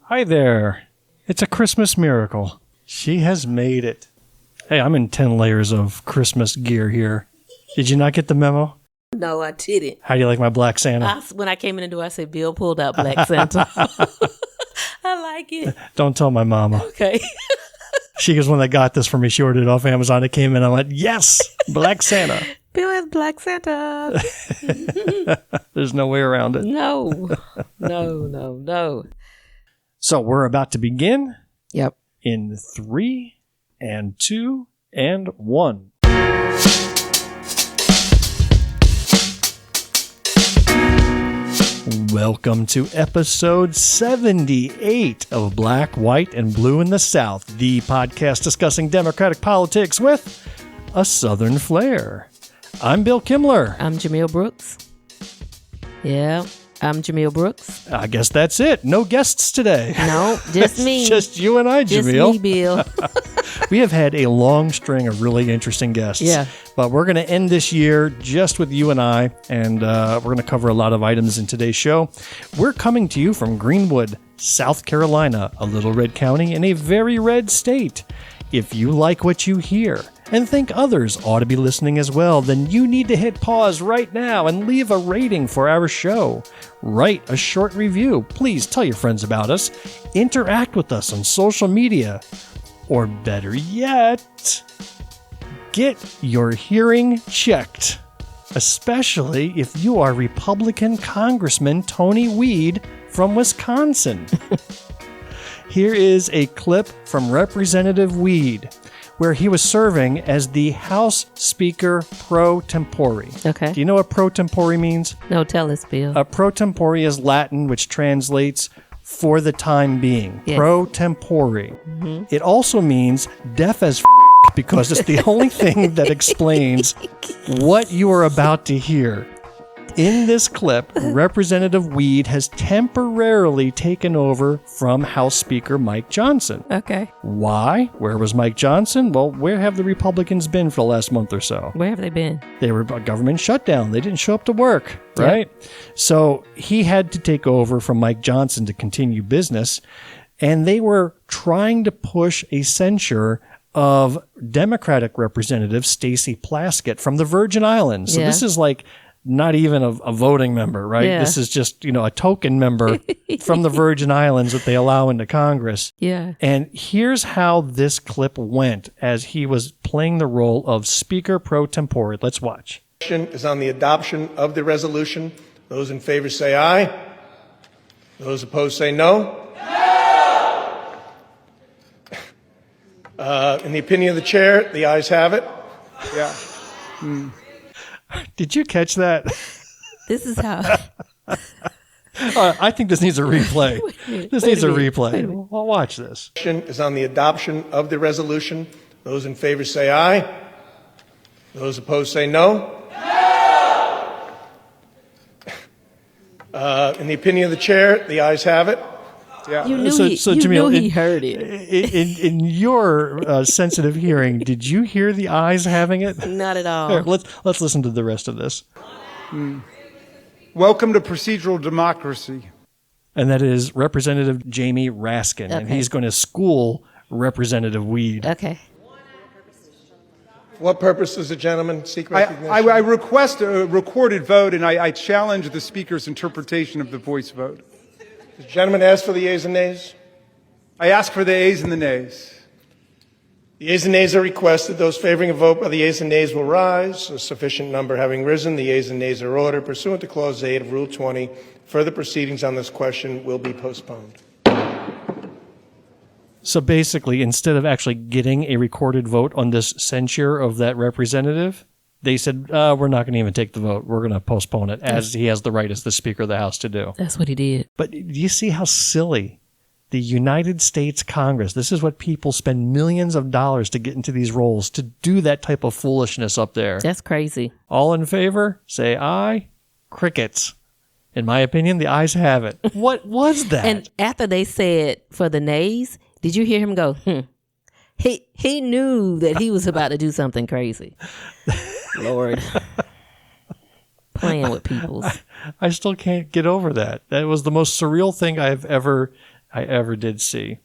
Hi there. It's a Christmas miracle. She has made it. Hey, I'm in 10 layers of Christmas gear here. Did you not get the memo? No, I didn't. How do you like my Black Santa? When I came in the door, I said, Bill pulled out Black Santa. I like it. Don't tell my mama. Okay. She was one that got this for me. She ordered it off Amazon. It came in. I went, yes, Black Santa. Bill has Black Santa. There's no way around it. No. So we're about to begin. Yep. In 3 and 2 and 1. Welcome to episode 78 of Black, White, and Blue in the South, the podcast discussing Democratic politics with a Southern flair. I'm Bill Kimler. I'm Jumelle Brooks. Yeah, I'm Jumelle Brooks. I guess that's it. No guests today. No, just me. Just you and I, Jumelle. Just me, Bill. We have had a long string of really interesting guests. Yeah. But we're going to end this year just with you and I, and we're going to cover a lot of items in today's show. We're coming to you from Greenwood, South Carolina, a little red county in a very red state. If you like what you hear and think others ought to be listening as well, then you need to hit pause right now and leave a rating for our show. Write a short review. Please tell your friends about us. Interact with us on social media. Or better yet, get your hearing checked, especially if you are Republican Congressman Tony Weed from Wisconsin. Here is a clip from Representative Weed, where he was serving as the House Speaker pro tempore. Okay. Do you know what pro tempore means? No, tell us, Bill. Pro tempore is Latin, which translates for the time being. Yes. Pro tempore. Mm-hmm. It also means deaf as because it's the only thing that explains what you are about to hear. In this clip, Representative Weed has temporarily taken over from House Speaker Mike Johnson. Okay. Why? Where was Mike Johnson? Well, where have the Republicans been for the last month or so? Where have they been? They were a government shutdown. They didn't show up to work, right? Yep. So he had to take over from Mike Johnson to continue business, and they were trying to push a censure of Democratic Representative Stacey Plaskett from the Virgin Islands. So this is like not even a voting member, right? Yeah. This is just, a token member from the Virgin Islands that they allow into Congress. Yeah. And here's how this clip went as he was playing the role of Speaker pro tempore. Let's watch. Is on the adoption of the resolution. Those in favor say aye. Those opposed say no. No! In the opinion of the chair, the ayes have it. Yeah. Did you catch that? This is how. I think this needs a replay. This needs a replay. Well, watch this. Is on the adoption of the resolution. Those in favor say aye. Those opposed say no. No! In the opinion of the chair, the ayes have it. Yeah. You knew, Jumelle, he heard it. In your sensitive hearing, did you hear the ayes having it? Not at all. Here, let's listen to the rest of this. Welcome to procedural democracy. And that is Representative Jamie Raskin, okay. And he's going to school Representative Weed. Okay. What purpose does the gentleman seek recognition? I request a recorded vote, and I challenge the Speaker's interpretation of the voice vote. Does the gentleman ask for the yeas and nays? I ask for the ayes and the nays. The yeas and nays are requested. Those favoring a vote by the yeas and nays will rise. A sufficient number having risen, the yeas and nays are ordered. Pursuant to Clause 8 of Rule 20, further proceedings on this question will be postponed. So basically, instead of actually getting a recorded vote on this censure of that representative, they said, we're not going to even take the vote. We're going to postpone it, as he has the right as the Speaker of the House to do. That's what he did. But do you see how silly the United States Congress, this is what people spend millions of dollars to get into these roles, to do that type of foolishness up there. That's crazy. All in favor? Say aye. Crickets. In my opinion, the ayes have it. What was that? And after they said for the nays, did you hear him go, He knew that he was about to do something crazy. Lord. Playing with people. I still can't get over that. That was the most surreal thing I've ever I ever did see.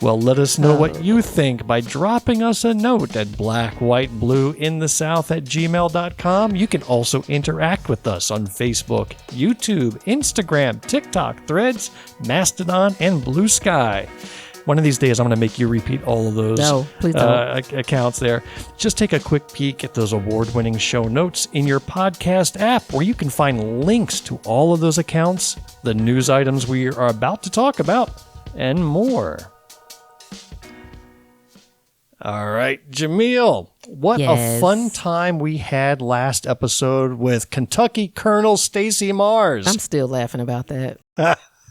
Well, let us know what you think by dropping us a note at blackwhiteblueinthesouth@gmail.com. You can also interact with us on Facebook, YouTube, Instagram, TikTok, Threads, Mastodon, and Blue Sky. One of these days, I'm going to make you repeat all of those accounts there. Just take a quick peek at those award-winning show notes in your podcast app, where you can find links to all of those accounts, the news items we are about to talk about, and more. All right, Jumelle, what a fun time we had last episode with Kentucky Colonel Stacey Mars. I'm still laughing about that.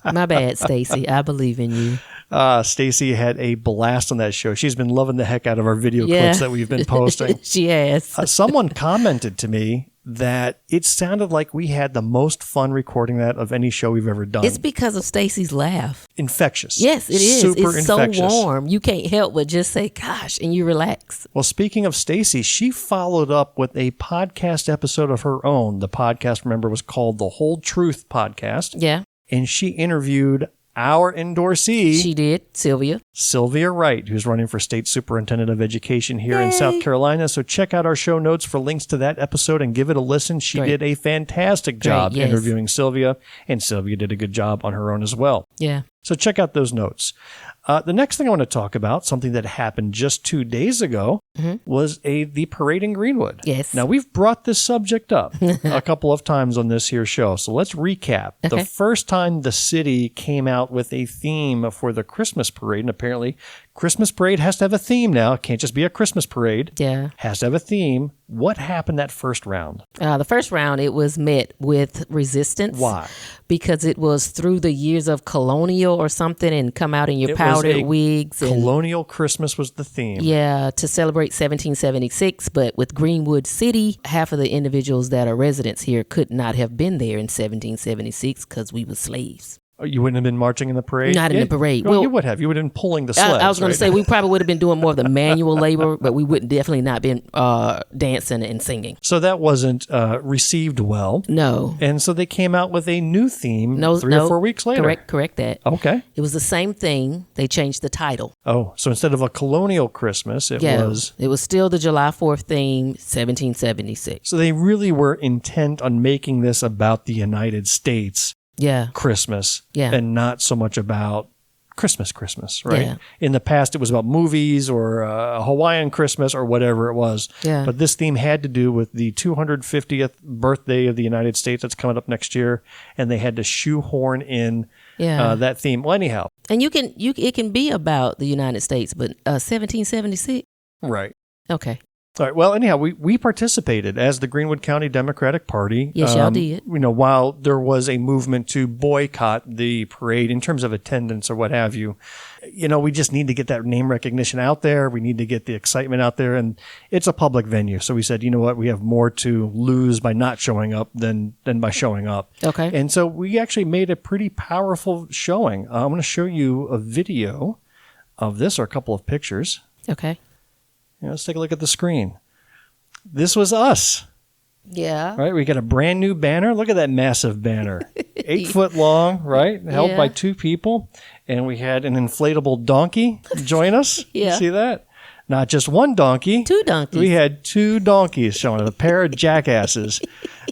My bad, Stacey. I believe in you. Stacey had a blast on that show. She's been loving the heck out of our video clips that we've been posting. She has. Someone commented to me that it sounded like we had the most fun recording that of any show we've ever done. It's because of Stacey's laugh. Infectious. Yes, it is. Super it's infectious. So warm. You can't help but just say, gosh, and you relax. Well, speaking of Stacey, she followed up with a podcast episode of her own. The podcast, remember, was called The Whole Truth Podcast. Yeah. And she interviewed our endorsee. She did, Sylvia Wright, who's running for State Superintendent of Education here in South Carolina. So check out our show notes for links to that episode and give it a listen. She did a fantastic job interviewing Sylvia, and Sylvia did a good job on her own as well. Yeah. So check out those notes. The next thing I want to talk about, something that happened just 2 days ago, was the parade in Greenwood. Yes. Now, we've brought this subject up a couple of times on this here show, so let's recap. Okay. The first time the city came out with a theme for the Christmas parade, and apparently Christmas parade has to have a theme now. It can't just be a Christmas parade. Yeah. Has to have a theme. What happened that first round? The first round, it was met with resistance. Why? Because it was through the years of colonial or something and come out in your powdered wigs. Colonial Christmas was the theme. Yeah, to celebrate 1776. But with Greenwood City, half of the individuals that are residents here could not have been there in 1776 because we were slaves. You wouldn't have been marching in the parade? Not in the parade. Well, you would have. You would have been pulling the sleds. I was going to say, we probably would have been doing more of the manual labor, but we would definitely not been dancing and singing. So that wasn't received well. No. And so they came out with a new theme 3 or 4 weeks later. Correct that. Okay. It was the same thing. They changed the title. Oh, so instead of a colonial Christmas, it was... It was still the July 4th theme, 1776. So they really were intent on making this about the United States Christmas and not so much about Christmas, right? Yeah. In the past, it was about movies or Hawaiian Christmas or whatever it was. Yeah. But this theme had to do with the 250th birthday of the United States that's coming up next year, and they had to shoehorn in that theme. Well, anyhow. And it can be about the United States, but 1776? Right. Okay. All right. Well, anyhow, we participated as the Greenwood County Democratic Party. Yes, y'all did. You know, while there was a movement to boycott the parade in terms of attendance or what have you, you know, we just need to get that name recognition out there. We need to get the excitement out there, and it's a public venue. So we said, you know what, we have more to lose by not showing up than by showing up. Okay. And so we actually made a pretty powerful showing. I'm going to show you a video of this or a couple of pictures. Okay. Let's take a look at the screen. This was us. Yeah. Right? We got a brand new banner. Look at that massive banner. 8 foot long, right? Held by 2 people. And we had an inflatable donkey join us. Yeah. You see that? Not just one donkey. 2 donkeys. We had 2 donkeys showing it, a pair of jackasses.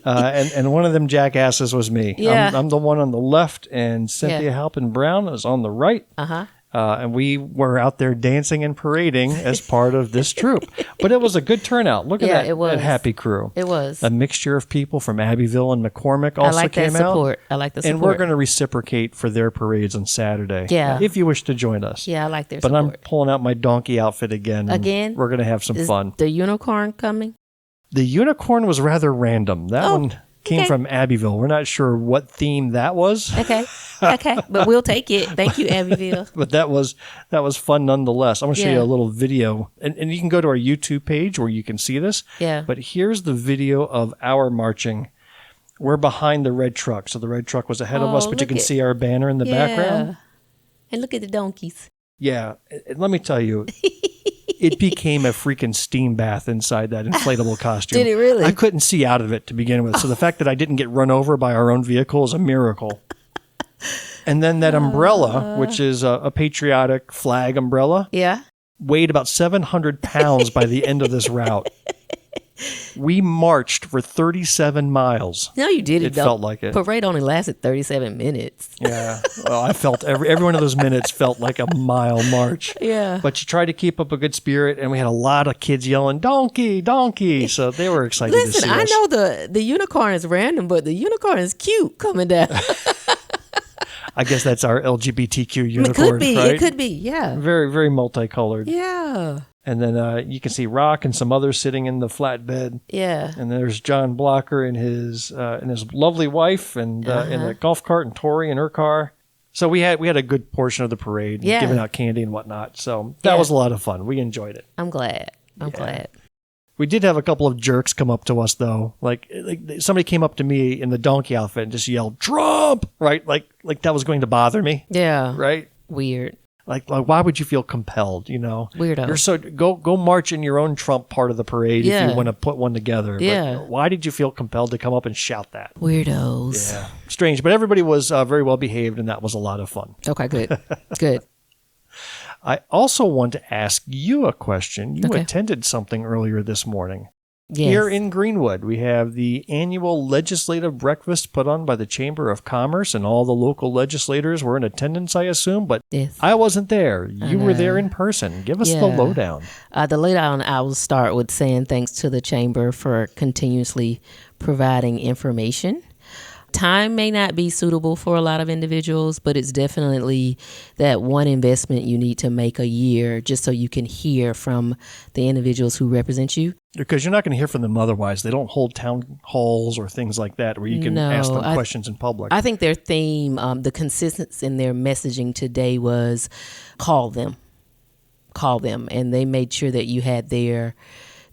And one of them jackasses was me. Yeah. I'm the one on the left, and Cynthia Halpin Brown is on the right. Uh-huh. And we were out there dancing and parading as part of this troop. But it was a good turnout. Look at that, it was. that happy crew. It was. A mixture of people from Abbeville and McCormick also came out. I like the support. And we're going to reciprocate for their parades on Saturday. Yeah. If you wish to join us. Yeah, I like their but support. I'm pulling out my donkey outfit again. Again? We're going to have some fun. The unicorn coming? The unicorn was rather random. That one came from Abbeville. We're not sure what theme that was. Okay. But we'll take it. Thank you, Abbeville. But that was fun nonetheless. I'm going to show you a little video. And you can go to our YouTube page where you can see this. Yeah. But here's the video of our marching. We're behind the red truck. So the red truck was ahead of us, but you can see our banner in the background. And look at the donkeys. Yeah. And let me tell you, It became a freaking steam bath inside that inflatable costume. Did it really? I couldn't see out of it to begin with. So the fact that I didn't get run over by our own vehicle is a miracle. And then that umbrella, which is a patriotic flag umbrella, Yeah. weighed about 700 pounds by the end of this route. We marched for 37 miles. No, you didn't. It felt like it. Parade only lasted 37 minutes. Yeah. Well, I felt every one of those minutes felt like a mile march. Yeah. But you try to keep up a good spirit, and we had a lot of kids yelling, "Donkey, donkey!" So they were excited to see Listen, us. I know the unicorn is random, but the unicorn is cute coming down. I guess that's our LGBTQ It unicorn, could be. right? It could be. Yeah. Very, very multicolored. Yeah. And then you can see Rock and some others sitting in the flatbed. Yeah. And there's John Blocker and his lovely wife, and in the golf cart, and Tori in her car. So we had a good portion of the parade, Yeah. giving out candy and whatnot. So that Yeah. was a lot of fun. We enjoyed it. I'm glad. I'm glad. We did have a couple of jerks come up to us though. Like somebody came up to me in the donkey outfit and just yelled "Trump!" Right? Like that was going to bother me. Yeah. Right? Weird. Like why would you feel compelled? You know, Weirdo. You're so go march in your own Trump part of the parade if Yeah. you want to put one together. Yeah. But why did you feel compelled to come up and shout that? Weirdos. Yeah, strange. But everybody was very well behaved, and that was a lot of fun. Okay, good. Good. I also want to ask you a question. You Okay. attended something earlier this morning. Yes. Here in Greenwood, we have the annual legislative breakfast put on by the Chamber of Commerce, and all the local legislators were in attendance, I assume, but Yes. I wasn't there. You were there in person. Give us the Yeah. lowdown. The lowdown, I will start with saying thanks to the Chamber for continuously providing information. Time may not be suitable for a lot of individuals, but it's definitely that one investment you need to make a year just so you can hear from the individuals who represent you. Because you're not going to hear from them otherwise. They don't hold town halls or things like that where you can ask them questions in public. I think their theme, the consistency in their messaging today was call them. Call them. And they made sure that you had their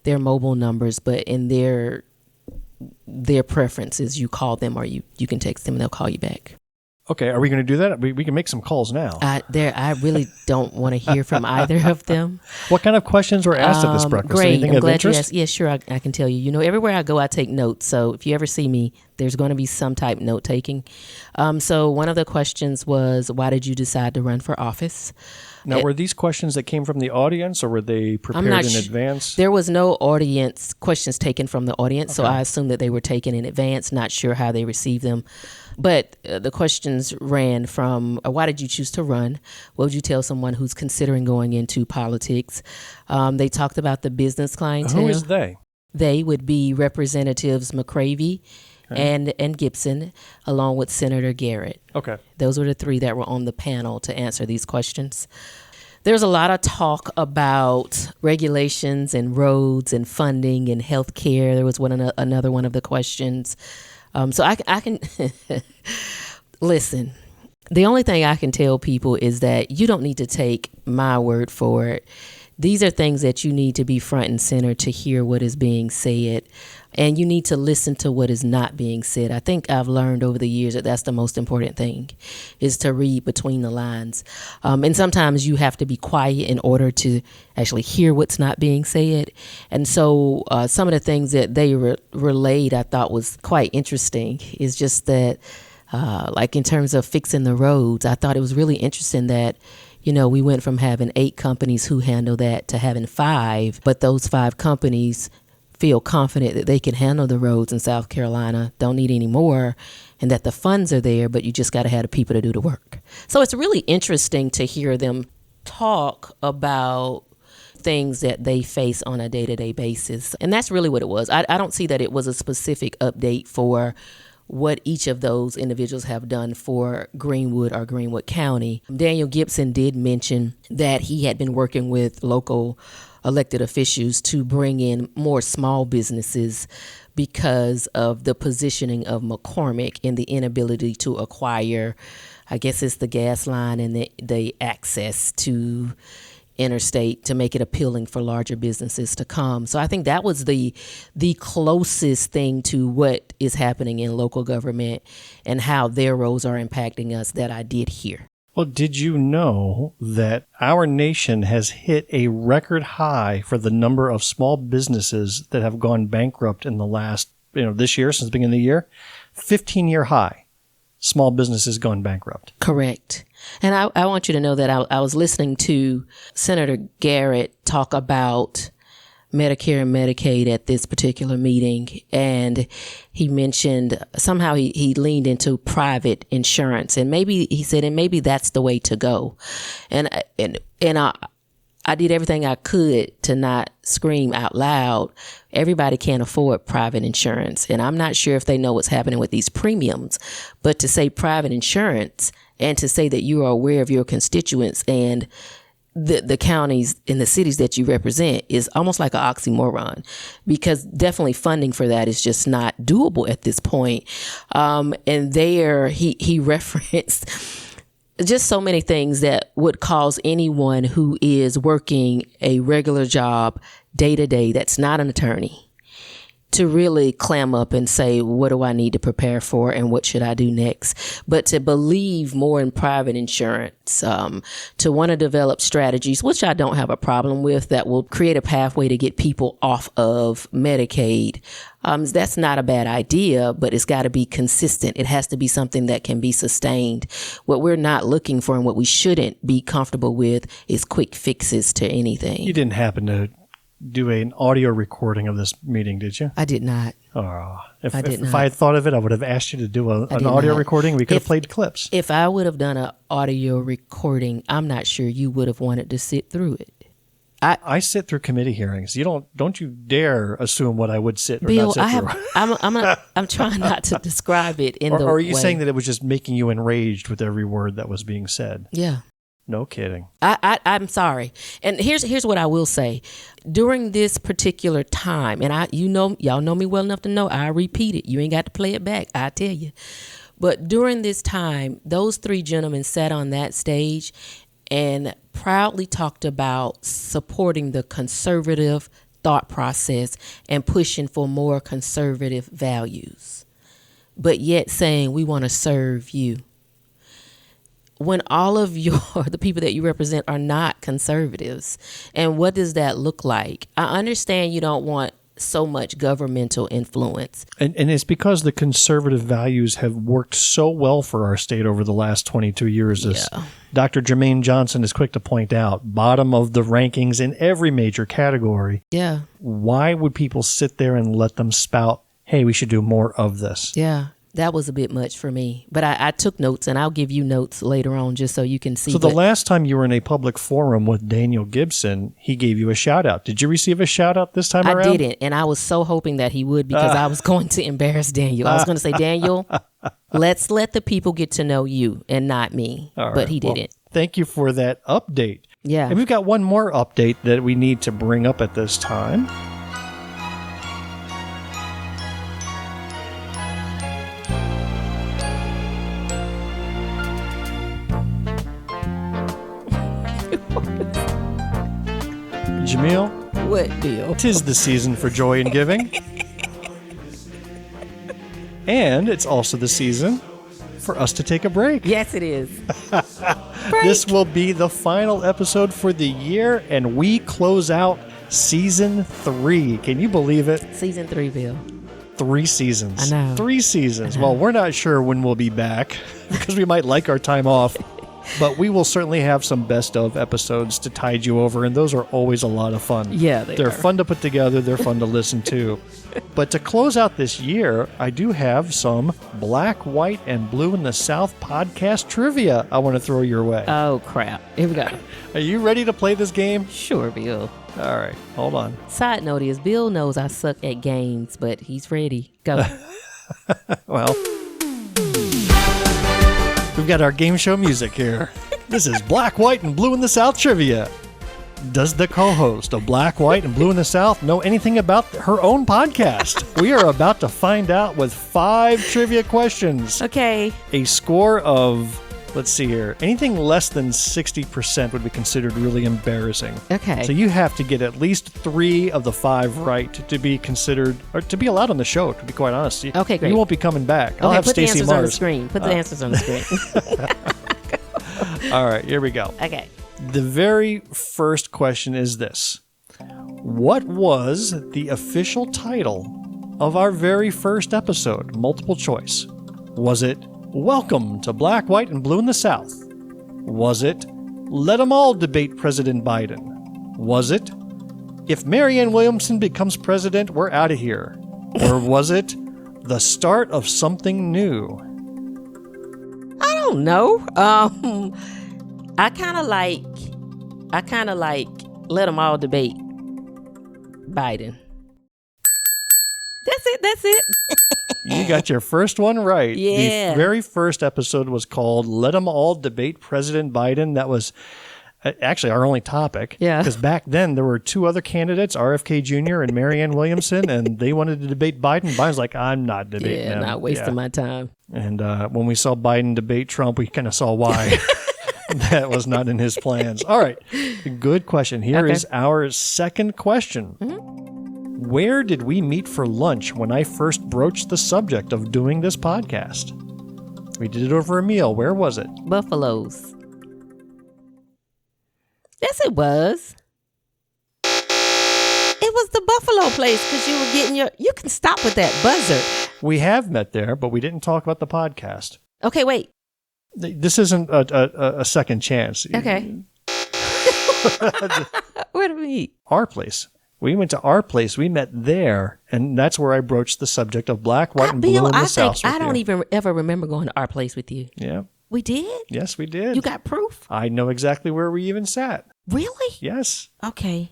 mobile numbers, but in their preferences, you call them or you can text them and they'll call you back. Okay, are we going to do that? We can make some calls now. I really don't want to hear from either of them. What kind of questions were asked at this breakfast? Great. Anything I'm of glad you interest? asked. Yeah, sure. I can tell you. You know, everywhere I go, I take notes. So if you ever see me, there's going to be some type note taking. So one of the questions was, why did you decide to run for office? Now, were these questions that came from the audience, or were they prepared in advance? There was no audience questions taken from the audience, so I assume that they were taken in advance. Not sure how they received them. But the questions ran from, why did you choose to run? What would you tell someone who's considering going into politics? They talked about the business clientele. Who is they? They would be Representatives McCravy and Gibson, along with Senator Garrett. Okay. Those were the three that were on the panel to answer these questions. There's a lot of talk about regulations and roads and funding and health care. There was another one of the questions. So I can listen. The only thing I can tell people is that you don't need to take my word for it. These are things that you need to be front and center to hear what is being said. And you need to listen to what is not being said. I think I've learned over the years that that's the most important thing, is to read between the lines. And sometimes you have to be quiet in order to actually hear what's not being said. And so some of the things that they relayed I thought was quite interesting is just that, like in terms of fixing the roads, I thought it was really interesting that, you know, we went from having 8 companies who handle that to having 5, but those 5 companies feel confident that they can handle the roads in South Carolina, don't need any more, and that the funds are there, but you just got to have the people to do the work. So it's really interesting to hear them talk about things that they face on a day-to-day basis. And that's really what it was. I don't see that it was a specific update for what each of those individuals have done for Greenwood or Greenwood County. Daniel Gibson did mention that he had been working with local elected officials to bring in more small businesses because of the positioning of McCormick and the inability to acquire, I guess it's the gas line and the access to interstate to make it appealing for larger businesses to come. So I think that was the closest thing to what is happening in local government and how their roles are impacting us that I did hear. Well, did you know that our nation has hit a record high for the number of small businesses that have gone bankrupt in the last, this year, since the beginning of the year? 15-year high. Small businesses gone bankrupt. Correct. And I want you to know that I was listening to Senator Garrett talk about Medicare and Medicaid at this particular meeting, and he mentioned somehow he leaned into private insurance, and maybe he said, and maybe that's the way to go. And I did everything I could to not scream out loud. Everybody can't afford private insurance, and I'm not sure if they know what's happening with these premiums, but to say private insurance and to say that you are aware of your constituents and the counties and the cities that you represent is almost like an oxymoron, because definitely funding for that is just not doable at this point. And there he referenced just so many things that would cause anyone who is working a regular job day to day that's not an attorney to really clam up and say, what do I need to prepare for and what should I do next? But to believe more in private insurance, to want to develop strategies, which I don't have a problem with, that will create a pathway to get people off of Medicaid. That's not a bad idea, but it's got to be consistent. It has to be something that can be sustained. What we're not looking for and what we shouldn't be comfortable with is quick fixes to anything. You didn't happen to do an audio recording of this meeting, did you? I did not. Oh, if I did not. If I had thought of it, I would have asked you to do an audio recording. We could have played clips. If I would have done an audio recording, I'm not sure you would have wanted to sit through it. I sit through committee hearings. Don't you dare assume what I would sit or Bill, not sit through. I'm trying not to describe it in the way. Or are you saying that it was just making you enraged with every word that was being said? Yeah. No kidding. I'm sorry. And here's what I will say. During this particular time, and y'all know me well enough to know I repeat it. You ain't got to play it back. I tell you. But during this time, those three gentlemen sat on that stage and proudly talked about supporting the conservative thought process and pushing for more conservative values, but yet saying we want to serve you. When all of the people that you represent are not conservatives. And what does that look like? I understand you don't want so much governmental influence. And it's because the conservative values have worked so well for our state over the last 22 years. As Dr. Jermaine Johnson is quick to point out, bottom of the rankings in every major category. Yeah. Why would people sit there and let them spout, hey, we should do more of this? Yeah. That was a bit much for me, but I took notes, and I'll give you notes later on just so you can see. So the last time you were in a public forum with Daniel Gibson, he gave you a shout out. Did you receive a shout out this time around? I didn't, and I was so hoping that he would, because I was going to embarrass Daniel. I was going to say, Daniel, let's let the people get to know you and not me, but he didn't. Thank you for that update. Yeah. And we've got one more update that we need to bring up at this time. Jumelle? What, Bill? 'Tis the season for joy and giving. And it's also the season for us to take a break. Yes, it is. This will be the final episode for the year, and we close out Season 3. Can you believe it? Season 3, Bill. 3 seasons. I know. 3 seasons. Well, we're not sure when we'll be back because we might like our time off. But we will certainly have some best of episodes to tide you over, and those are always a lot of fun. Yeah, they're fun to put together. They're fun to listen to. But to close out this year, I do have some Black, White, and Blue in the South podcast trivia I want to throw your way. Oh, crap. Here we go. Are you ready to play this game? Sure, Bill. All right, hold on. Side note is Bill knows I suck at games, but he's ready. Go. Well, we've got our game show music here. This is Black, White, and Blue in the South trivia. Does the co-host of Black, White, and Blue in the South know anything about her own podcast? We are about to find out with 5 trivia questions. Okay. A score of, let's see here, anything less than 60% would be considered really embarrassing. Okay. So you have to get at least 3 of the 5 right to be considered, or to be allowed on the show, to be quite honest. Okay, great. You won't be coming back. I'll Okay, have put Stacey the answers on the Mars. screen. Put the answers on the screen. All right, here we go. Okay. The very first question is this. What was the official title of our very first episode? Multiple choice. Was it Welcome to Black, White, and Blue in the South? Was it Let 'em All Debate President Biden? Was it If Marianne Williamson becomes president, we're out of here? Or was it The Start of Something New? I don't know. I kind of like Let them all debate Biden. That's it. You got your first one right. Yeah. The very first episode was called Let 'em All Debate President Biden. That was actually our only topic. Yeah. Because back then there were two other candidates, RFK Jr. and Marianne Williamson, and they wanted to debate Biden. Biden's like, I'm not debating him. Not wasting my time. And when we saw Biden debate Trump, we kind of saw why. That was not in his plans. All right. Good question. Here is our second question. Where did we meet for lunch when I first broached the subject of doing this podcast? We did it over a meal. Where was it? Buffalo's. Yes, it was. It was the Buffalo place because you were getting you can stop with that buzzer. We have met there, but we didn't talk about the podcast. Okay, wait. This isn't a second chance. Okay. Where did we meet? Our place. We went to our place. We met there, and that's where I broached the subject of black, white, and blue in the South. I don't even ever remember going to our place with you. Yeah. We did? Yes, we did. You got proof? I know exactly where we even sat. Really? Yes. Okay.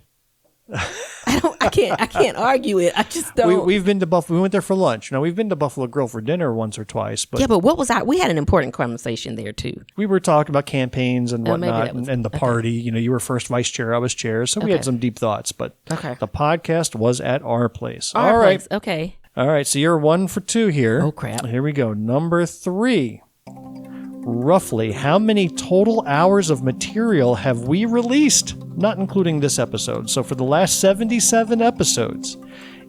I can't argue it. I just don't. We've been to Buffalo. We went there for lunch. Now, we've been to Buffalo Grill for dinner once or twice. But yeah, but what was we had an important conversation there too. We were talking about campaigns and whatnot and the okay. party. You know, you were first vice chair, I was chair. So we had some deep thoughts. But the podcast was at our place. Our place. Okay. All right. So you're 1 for 2 here. Oh, crap. Here we go. Number 3. Roughly how many total hours of material have we released? Not including this episode. So for the last 77 episodes,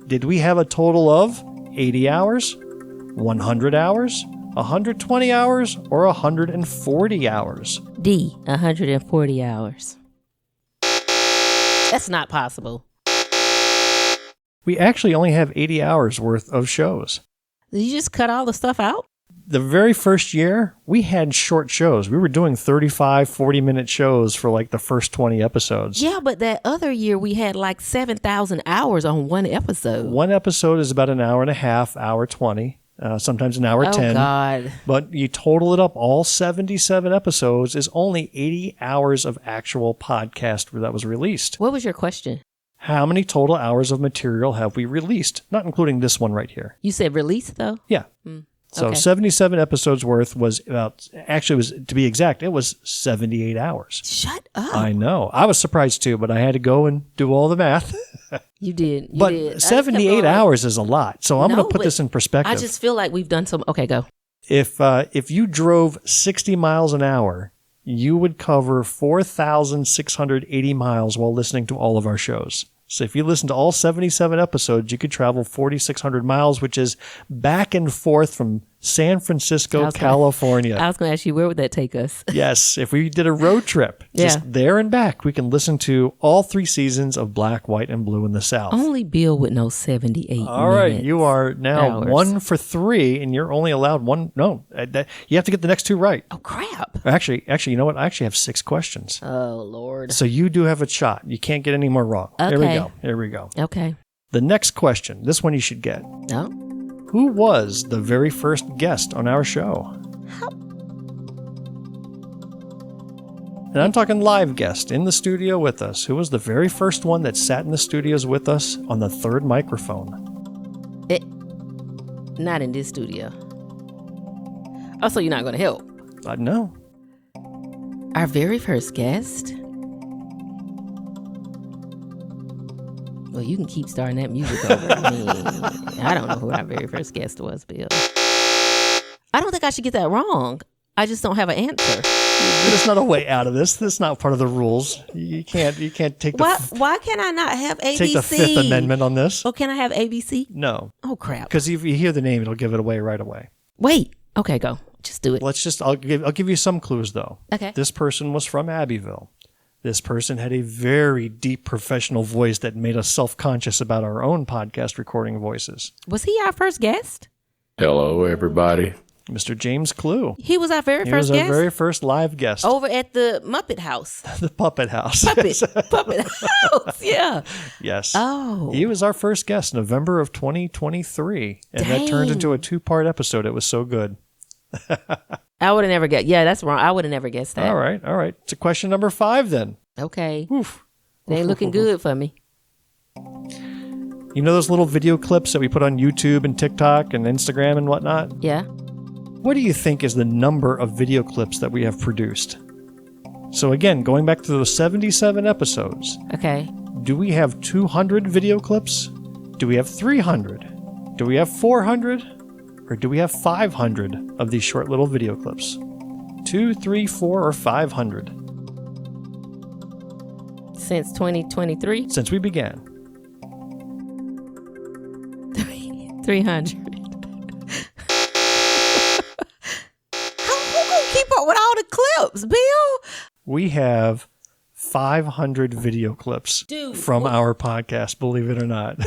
did we have a total of 80 hours, 100 hours, 120 hours, or 140 hours? D, 140 hours. That's not possible. We actually only have 80 hours worth of shows. Did you just cut all the stuff out? The very first year, we had short shows. We were doing 35, 40-minute shows for like the first 20 episodes. Yeah, but that other year we had like 7,000 hours on one episode. One episode is about an hour and a half, hour 20, sometimes an hour 10. Oh, God. But you total it up, all 77 episodes is only 80 hours of actual podcast that was released. What was your question? How many total hours of material have we released? Not including this one right here. You said release, though? Yeah. So 77 episodes worth was about, actually, was to be exact, it was 78 hours. Shut up. I know. I was surprised too, but I had to go and do all the math. You did. But 78 hours is a lot. So I'm going to put this in perspective. I just feel like we've done some. Okay, go. If you drove 60 miles an hour, you would cover 4,680 miles while listening to all of our shows. So if you listen to all 77 episodes, you could travel 4,600 miles, which is back and forth from San Francisco, California. I was going to ask you, where would that take us? Yes, if we did a road trip, just there and back, we can listen to all 3 seasons of Black, White, and Blue in the South. Only Bill would know 78 All right, you are now 1 for 3, and you're only allowed one. No, you have to get the next 2 right. Oh, crap. Actually, you know what? I actually have 6 questions. Oh, Lord. So you do have a shot. You can't get any more wrong. Okay. Here we go. Okay. The next question, this one you should get. No. Who was the very first guest on our show? And I'm talking live guest in the studio with us. Who was the very first one that sat in the studios with us on the 3rd microphone? Not in this studio. Oh, so you're not going to help? No. Our very first guest? Well, you can keep starting that music over. I don't know who our very first guest was, Bill. I don't think I should get that wrong. I just don't have an answer. There's not a way out of this. That's not part of the rules. You can't take the... Why can I not have ABC? Take the 5th Amendment on this. Oh, can I have ABC? No. Oh, crap. Because if you hear the name, it'll give it away right away. Wait. Okay, go. Just do it. I'll give you some clues though. Okay. This person was from Abbeville. This person had a very deep professional voice that made us self-conscious about our own podcast recording voices. Was he our first guest? Hello, everybody. Mr. James Clue. He was our very He first was guest? our very first live guest. Over at the Muppet House. The Puppet House. Puppet House, yeah. Yes. Oh. He was our first guest, November of 2023. And that turned into a 2-part episode. It was so good. I would have never guessed. Yeah, that's wrong. I would have never guessed that. All right. To question number 5 then. Okay. Oof. They ain't looking good for me. You know those little video clips that we put on YouTube and TikTok and Instagram and whatnot? Yeah. What do you think is the number of video clips that we have produced? So again, going back to those 77 episodes, Okay. do we have 200 video clips? Do we have 300? Do we have 400? Or do we have 500 of these short little video clips? 2, 3, 4, or 500? Since 2023? Since we began. 300. Who gonna keep up with all the clips, Bill? We have 500 video clips from our podcast, believe it or not.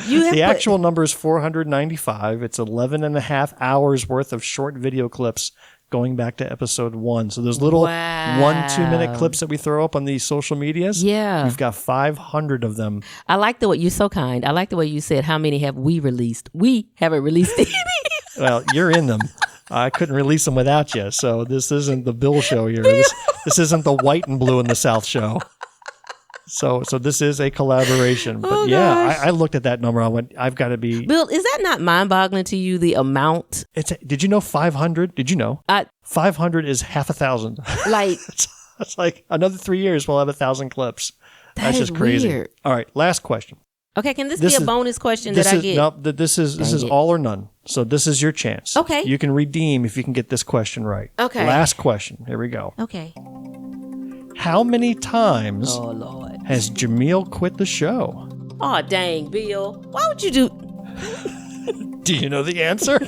The actual number is 495. It's 11 and a half hours worth of short video clips going back to episode 1. So those little 1-2 minute clips that we throw up on these social medias. Yeah. We've got 500 of them. I like the way you're so kind. I like the way you said, how many have we released? We haven't released any. Well, you're in them. I couldn't release them without you. So this isn't the Bill show here. This isn't the white and blue in the South show. So this is a collaboration. But I looked at that number. I went, I've got to be. Bill, is that not mind-boggling to you, the amount? Did you know 500? Did you know? 500 is half 1,000. Like. It's like another 3 years, we'll have 1,000 clips. That's just crazy. Weird. All right, last question. Okay, can this be a bonus question that I get? No, this is all or none. So this is your chance. Okay. You can redeem if you can get this question right. Okay. Last question. Here we go. Okay. How many times Oh, Lord. has Jumelle quit the show? Oh, dang, Bill. Why would you do... Do you know the answer?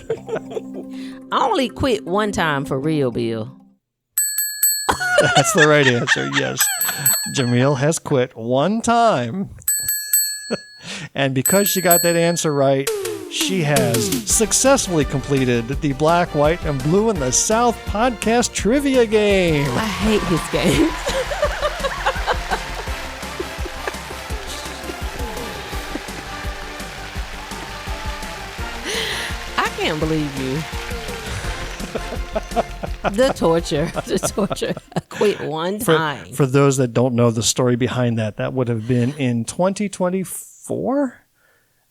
I only quit one time for real, Bill. That's the right answer, yes. Jumelle has quit one time. And because she got that answer right, she has successfully completed the Black, White, and Blue in the South podcast trivia game. I hate this game. I can't believe you. The torture. I quit one time. For those that don't know the story behind that, that would have been in 2024?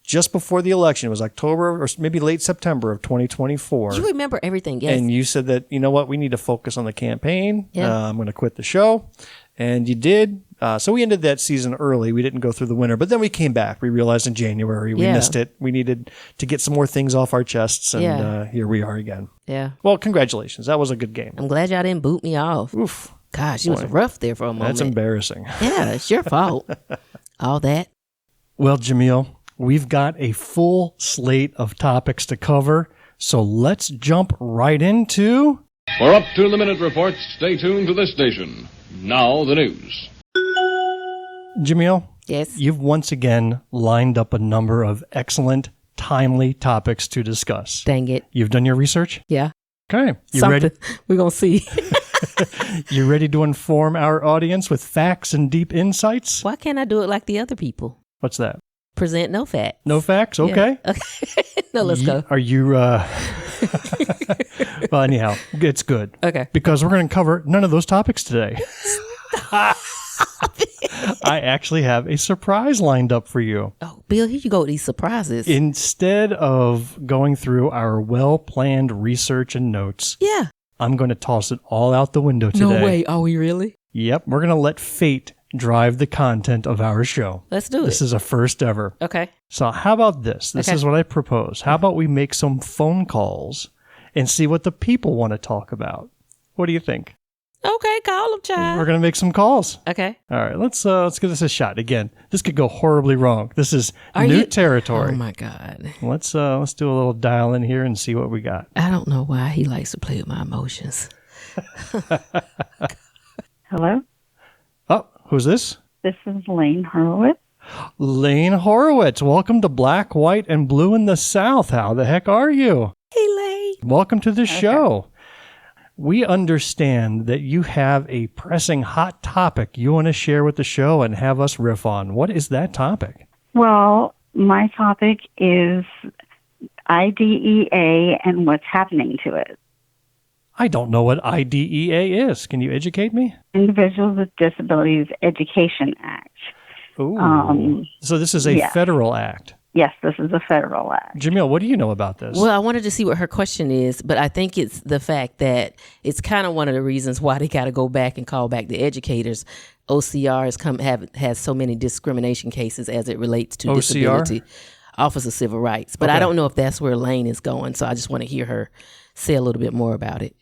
Just before the election. It was October or maybe late September of 2024. You remember everything, yes. And you said that, you know what, we need to focus on the campaign. Yeah. I'm going to quit the show. And you did. So we ended that season early. We didn't go through the winter. But then we came back. We realized in January we missed it. We needed to get some more things off our chests. And here we are again. Yeah. Well, congratulations. That was a good game. I'm glad y'all didn't boot me off. Oof. Gosh, it was rough there for a moment. That's embarrassing. Yeah, it's your fault. All that. Well, Jumelle, we've got a full slate of topics to cover. So let's jump right into... For up-to-the-minute reports, stay tuned to this station. Now the news. Jumelle? Yes? You've once again lined up a number of excellent, timely topics to discuss. Dang it. You've done your research? Yeah. Okay. You Something. ready? We're going to see. You ready to inform our audience with facts and deep insights? Why can't I do it like the other people? What's that? Present no facts. No facts? Okay. Yeah. Okay. No, let's go. Are you... Well, anyhow, it's good. Okay. Because we're going to cover none of those topics today. I actually have a surprise lined up for you. Oh, Bill, here you go with these surprises. Instead of going through our well-planned research and notes, yeah. I'm going to toss it all out the window today. No way. Are we really? Yep. We're going to let fate drive the content of our show. Let's do it. This is a first ever. Okay. So how about this? This Okay. is what I propose. How about we make some phone calls and see what the people want to talk about? What do you think? Okay, call him, child. We're going to make some calls. Okay. All right, let's give this a shot. Again, this could go horribly wrong. This is new territory. Oh my God. Let's do a little dial in here and see what we got. I don't know why he likes to play with my emotions. Hello, Oh, who's this? this is Lane Horowitz. Lane Horowitz. Welcome to Black, White, and Blue in the South. How the heck are you? Hey, Lane. Welcome to the show. We understand that you have a pressing hot topic you want to share with the show and have us riff on. What is that topic? Well, my topic is IDEA and what's happening to it. I don't know what IDEA is. Can you educate me? Individuals with Disabilities Education Act. Ooh. So this is a yes. federal act. Yes, this is a federal act. Jumelle, what do you know about this? Well, I wanted to see what her question is, but I think it's the fact that it's kind of one of the reasons why they got to go back and call back the educators. OCR has so many discrimination cases as it relates to disability. Office of Civil Rights. But I don't know if that's where Lane is going, so I just want to hear her say a little bit more about it.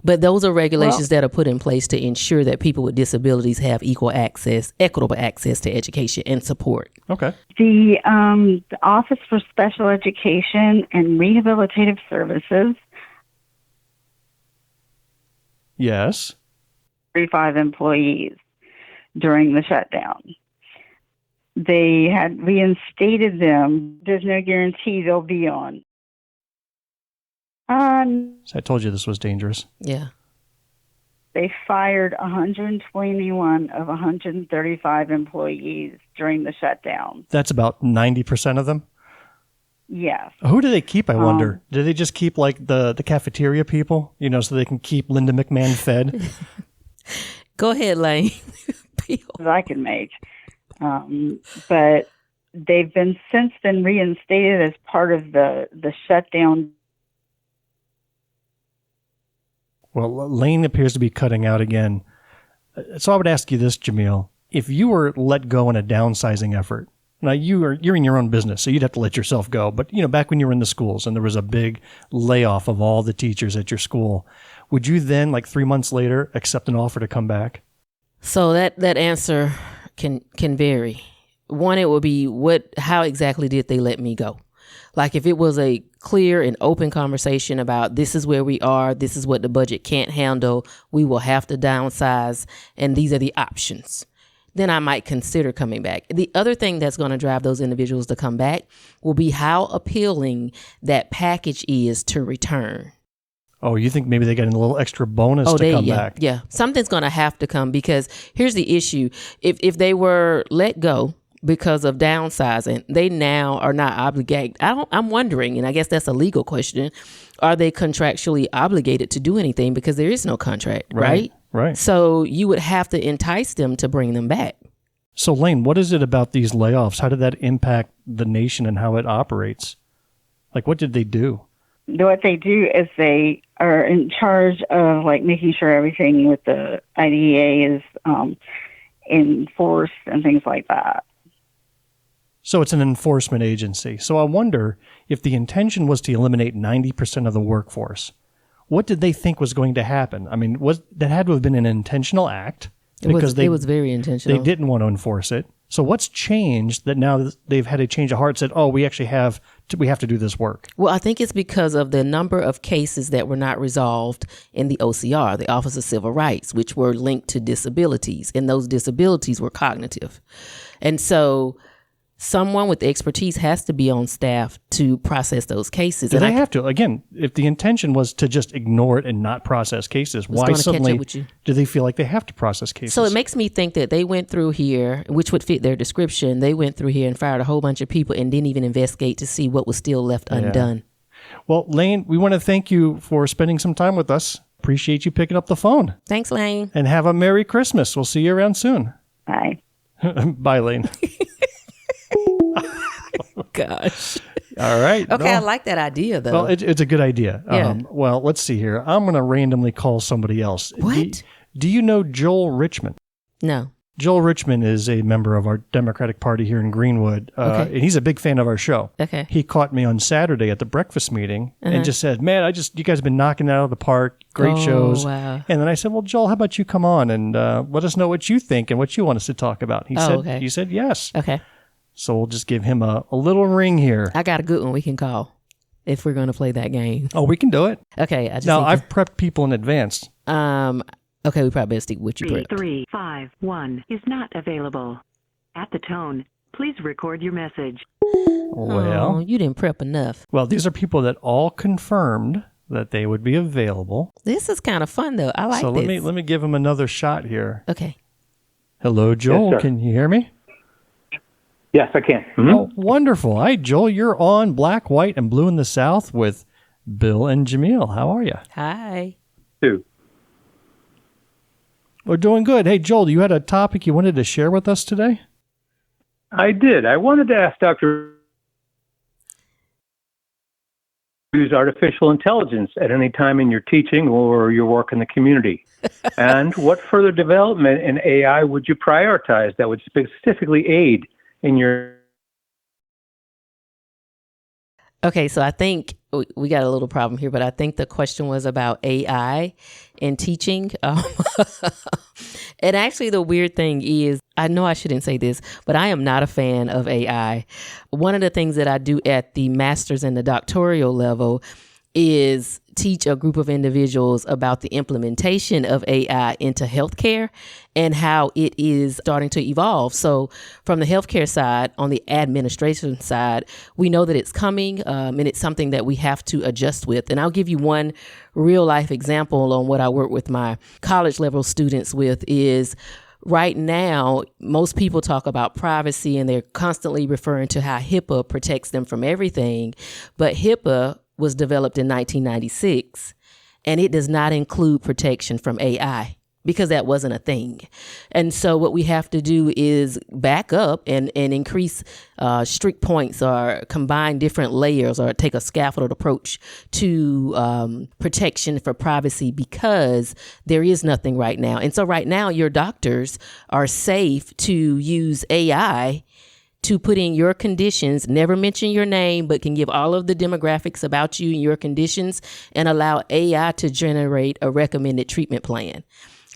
But those are regulations that are put in place to ensure that people with disabilities have equal access, equitable access to education and support. Okay. The Office for Special Education and Rehabilitative Services, Yes. 35 employees during the shutdown. They had reinstated them. There's no guarantee they'll be on. So I told you this was dangerous. Yeah. They fired 121 of 135 employees during the shutdown. That's about 90% of them. Yes. Who do they keep, I wonder? Do they just keep like the cafeteria people, so they can keep Linda McMahon fed? Go ahead, Lane. As I can make. But they've since been reinstated as part of the shutdown. Well, Lane appears to be cutting out again. So I would ask you this, Jumelle. If you were let go in a downsizing effort, now you're in your own business, so you'd have to let yourself go. But, back when you were in the schools and there was a big layoff of all the teachers at your school, would you then, like 3 months later, accept an offer to come back? So that answer can vary. One, it would be how exactly did they let me go? Like if it was a clear and open conversation about this is where we are, this is what the budget can't handle, we will have to downsize, and these are the options, then I might consider coming back. The other thing that's going to drive those individuals to come back will be how appealing that package is to return. Oh, you think maybe they got a little extra bonus to come back? Yeah, something's going to have to come, because here's the issue. If they were let go because of downsizing, they now are not obligated. I'm wondering, and I guess that's a legal question, are they contractually obligated to do anything, because there is no contract, right? Right. So you would have to entice them to bring them back. So Lane, what is it about these layoffs? How did that impact the nation and how it operates? Like, what did they do? What they do is they are in charge of making sure everything with the IDEA is enforced and things like that. So it's an enforcement agency. So I wonder if the intention was to eliminate 90% of the workforce. What did they think was going to happen? I mean, that had to have been an intentional act, because it was very intentional. They didn't want to enforce it. So what's changed that now they've had a change of heart, said, oh, we actually have to do this work? Well, I think it's because of the number of cases that were not resolved in the OCR, the Office of Civil Rights, which were linked to disabilities, and those disabilities were cognitive. And so someone with expertise has to be on staff to process those cases. Do they have to? Again, if the intention was to just ignore it and not process cases, why suddenly do they feel like they have to process cases? So it makes me think that they went through here, which would fit their description. They went through here and fired a whole bunch of people and didn't even investigate to see what was still left undone. Well, Lane, we want to thank you for spending some time with us. Appreciate you picking up the phone. Thanks, Lane. And have a Merry Christmas. We'll see you around soon. Bye. Bye, Lane. Gosh. All right. Okay, I like that idea, though. Well, it's a good idea. Yeah. Well, let's see here. I'm going to randomly call somebody else. What? Do you know Joel Richmond? No. Joel Richmond is a member of our Democratic Party here in Greenwood, and he's a big fan of our show. Okay. He caught me on Saturday at the breakfast meeting and just said, man, you guys have been knocking it out of the park. Great shows. Wow. And then I said, well, Joel, how about you come on and let us know what you think and what you want us to talk about? He said yes. Okay. So we'll just give him a little ring here. I got a good one we can call if we're going to play that game. Oh, we can do it. Okay. I've prepped people in advance. Okay, we probably better stick with you. 351 is not available. At the tone, please record your message. Well, you didn't prep enough. Well, these are people that all confirmed that they would be available. This is kind of fun, though. I like this. So let me give them another shot here. Okay. Hello, Joel. Yes, can you hear me? Yes, I can. Mm-hmm. Oh, wonderful. Hi, Joel. You're on Black, White, and Blue in the South with Bill and Jumelle. How are you? Hi. Two. We're doing good. Hey, Joel, you had a topic you wanted to share with us today? I did. I wanted to ask Dr. use artificial intelligence at any time in your teaching or your work in the community. And what further development in AI would you prioritize that would specifically aid in your... Okay, so I think we got a little problem here, but I think the question was about AI in teaching. And actually, the weird thing is, I know I shouldn't say this, but I am not a fan of AI. One of the things that I do at the master's and the doctoral level is teach a group of individuals about the implementation of AI into healthcare and how it is starting to evolve. So from the healthcare side, on the administration side, we know that it's coming and it's something that we have to adjust with. And I'll give you one real life example on what I work with my college level students with is right now, most people talk about privacy and they're constantly referring to how HIPAA protects them from everything. But HIPAA was developed in 1996, and it does not include protection from AI because that wasn't a thing. And so what we have to do is back up and increase strict points or combine different layers or take a scaffolded approach to protection for privacy because there is nothing right now. And so right now, your doctors are safe to use AI to put in your conditions, never mention your name, but can give all of the demographics about you and your conditions and allow AI to generate a recommended treatment plan.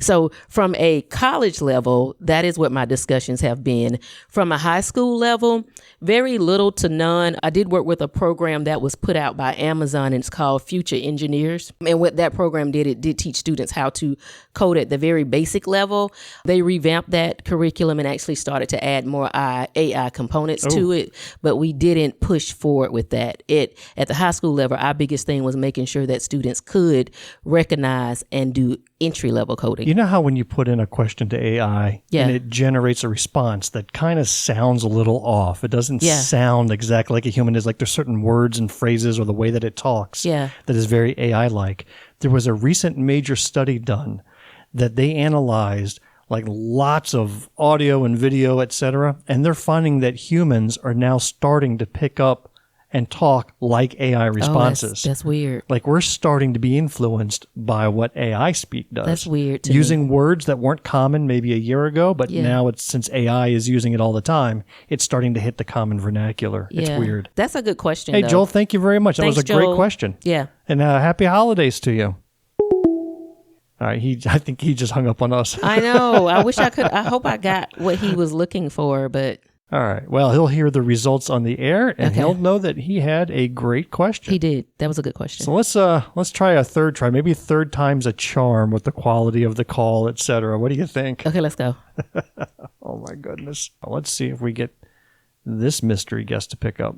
So from a college level, that is what my discussions have been. From a high school level, very little to none. I did work with a program that was put out by Amazon, and it's called Future Engineers. And what that program did, it did teach students how to code at the very basic level. They revamped that curriculum and actually started to add more AI components to it, but we didn't push forward with that. At the high school level, our biggest thing was making sure that students could recognize and do entry-level coding. You know how when you put in a question to AI and it generates a response that kind of sounds a little off. It doesn't sound exactly like a human is. Like there's certain words and phrases or the way that it talks that is very AI-like. There was a recent major study done that they analyzed like lots of audio and video, etc. And they're finding that humans are now starting to pick up and talk like AI responses. That's weird. Like we're starting to be influenced by what AI speak does. That's weird to Using me. words that weren't common maybe a year ago, but now since AI is using it all the time, it's starting to hit the common vernacular. It's weird. That's a good question, Hey, though. Joel, thank you very much. That Thanks, was a great Joel. question. Yeah. And happy holidays to you. All right, I think he just hung up on us. I know. I wish I could. I hope I got what he was looking for, but... All right. Well, he'll hear the results on the air, and he'll know that he had a great question. He did. That was a good question. So let's try a third try. Maybe third time's a charm with the quality of the call, etc. What do you think? Okay, let's go. Oh my goodness. Let's see if we get this mystery guest to pick up.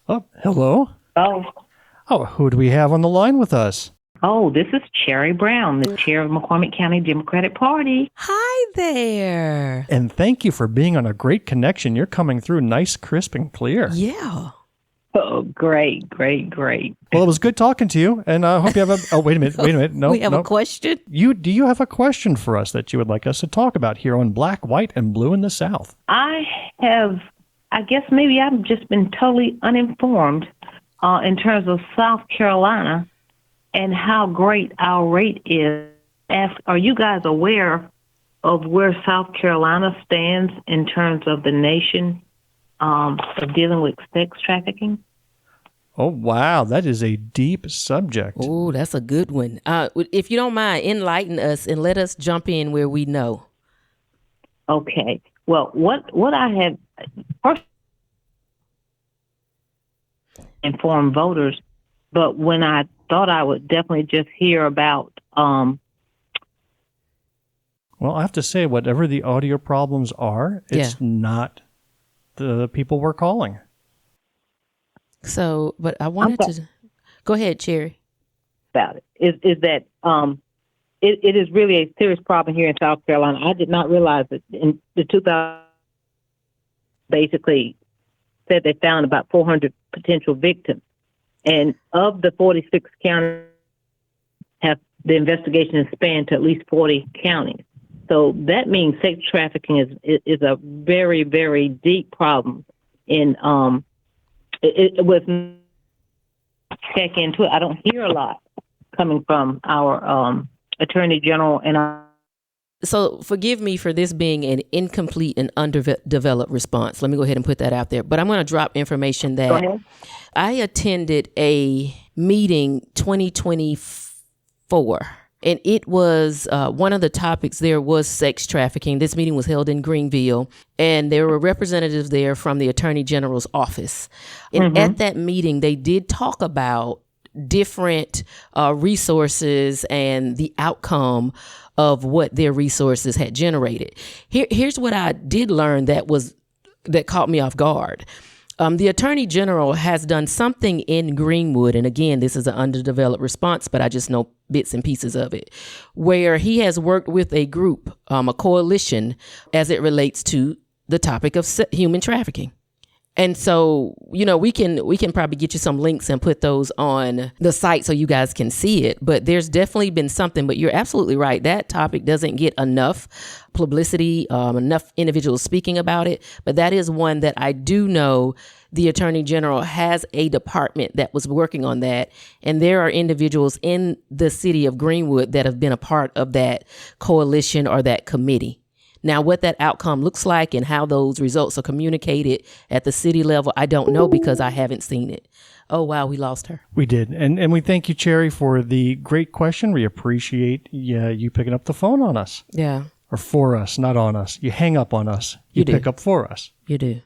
Oh, hello. Oh, who do we have on the line with us? Oh, this is Cherry Brown, the chair of McCormick County Democratic Party. Hi there. And thank you for being on a great connection. You're coming through nice, crisp, and clear. Yeah. Oh, great. Well, it was good talking to you, and I hope you have a... Oh, wait a minute. No, we have a question? Do you have a question for us that you would like us to talk about here on Black, White, and Blue in the South? I guess maybe I've just been totally uninformed in terms of South Carolina and how great our rate is ask, are you guys aware of where South Carolina stands in terms of the nation of dealing with sex trafficking? Oh, wow. That is a deep subject. Oh, that's a good one. If you don't mind, enlighten us and let us jump in where we know. Okay. Well, what I have first informed voters, but when I thought I would definitely just hear about. Well, I have to say, whatever the audio problems are, it's not the people we're calling. So, but I wanted to go ahead, Cherry. About it is that it is really a serious problem here in South Carolina. I did not realize that in the 2000 basically said they found about 400 potential victims, and of the 46 counties have the investigation is spanned to at least 40 counties. So that means sex trafficking is a very, very deep problem. In it was check into it. I don't hear a lot coming from our Attorney General and So forgive me for this being an incomplete and underdeveloped response. Let me go ahead and put that out there. But I'm going to drop information that I attended a meeting 2024, and it was one of the topics there was sex trafficking. This meeting was held in Greenville, and there were representatives there from the Attorney General's office. And at that meeting, they did talk about different resources and the outcome of what their resources had generated. Here's what I did learn that caught me off guard. The Attorney General has done something in Greenwood, and again, this is an underdeveloped response, but I just know bits and pieces of it, where he has worked with a group, a coalition, as it relates to the topic of human trafficking. And so, you know, we can probably get you some links and put those on the site so you guys can see it. But there's definitely been something. But you're absolutely right. That topic doesn't get enough publicity, enough individuals speaking about it. But that is one that I do know the Attorney General has a department that was working on that. And there are individuals in the city of Greenwood that have been a part of that coalition or that committee. Now, what that outcome looks like and how those results are communicated at the city level, I don't know because I haven't seen it. Oh, wow, we lost her. We did. And we thank you, Cherry, for the great question. We appreciate you picking up the phone on us. Yeah. Or for us, not on us. You hang up on us. You pick up for us. You do.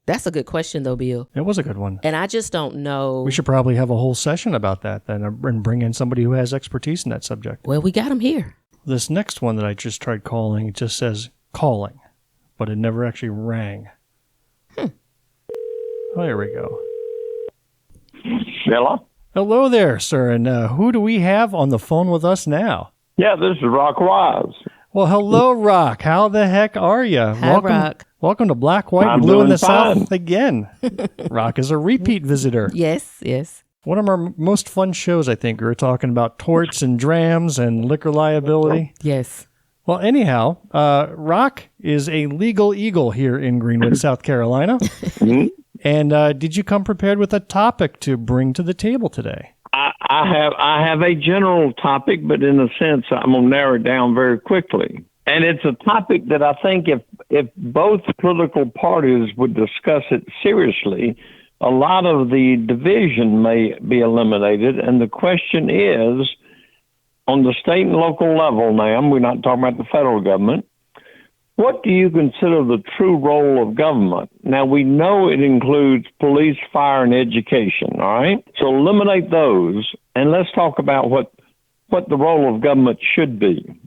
That's a good question, though, Bill. It was a good one. And I just don't know. We should probably have a whole session about that then and bring in somebody who has expertise in that subject. Well, we got him here. This next one that I just tried calling, it just says calling, but it never actually rang. Oh, here we go. Hello? Hello there, sir. And who do we have on the phone with us now? Yeah, this is Rock Wise. Well, hello, Rock. How the heck are you? Hi, Rock. Welcome to Black, White, I'm and Blue in the doing fine. South again. Rock is a repeat visitor. Yes. One of our most fun shows, I think. We were talking about torts and drams and liquor liability. Yes. Well, anyhow, Rock is a legal eagle here in Greenwood, South Carolina. And did you come prepared with a topic to bring to the table today? I have a general topic, but in a sense, I'm going to narrow it down very quickly. And it's a topic that I think if both political parties would discuss it seriously, a lot of the division may be eliminated. And the question is, on the state and local level now, we're not talking about the federal government, what do you consider the true role of government? Now, we know it includes police, fire, and education, all right? So eliminate those, and let's talk about what the role of government should be.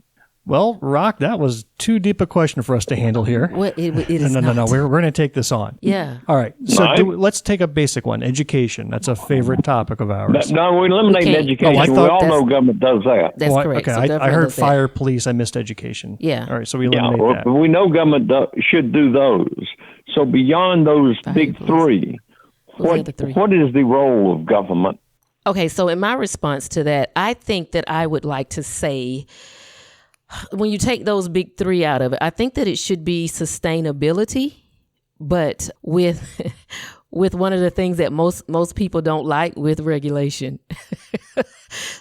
Well, Rock, that was too deep a question for us to handle here. Well, it is No. We're going to take this on. Yeah. All right. So Right. let's take a basic one. Education. That's a favorite topic of ours. No, we eliminate education. I We thought all know government does that. That's correct. Okay, So I heard does that. fire, police. I missed education. Yeah. All right, so we eliminate that. Well, we know government should do those. So beyond those big three, what is the role of government? Okay, so in my response to that, I think that I would like to say, when you take those big three out of it, I think that it should be sustainability, but with one of the things that most people don't like, with regulation.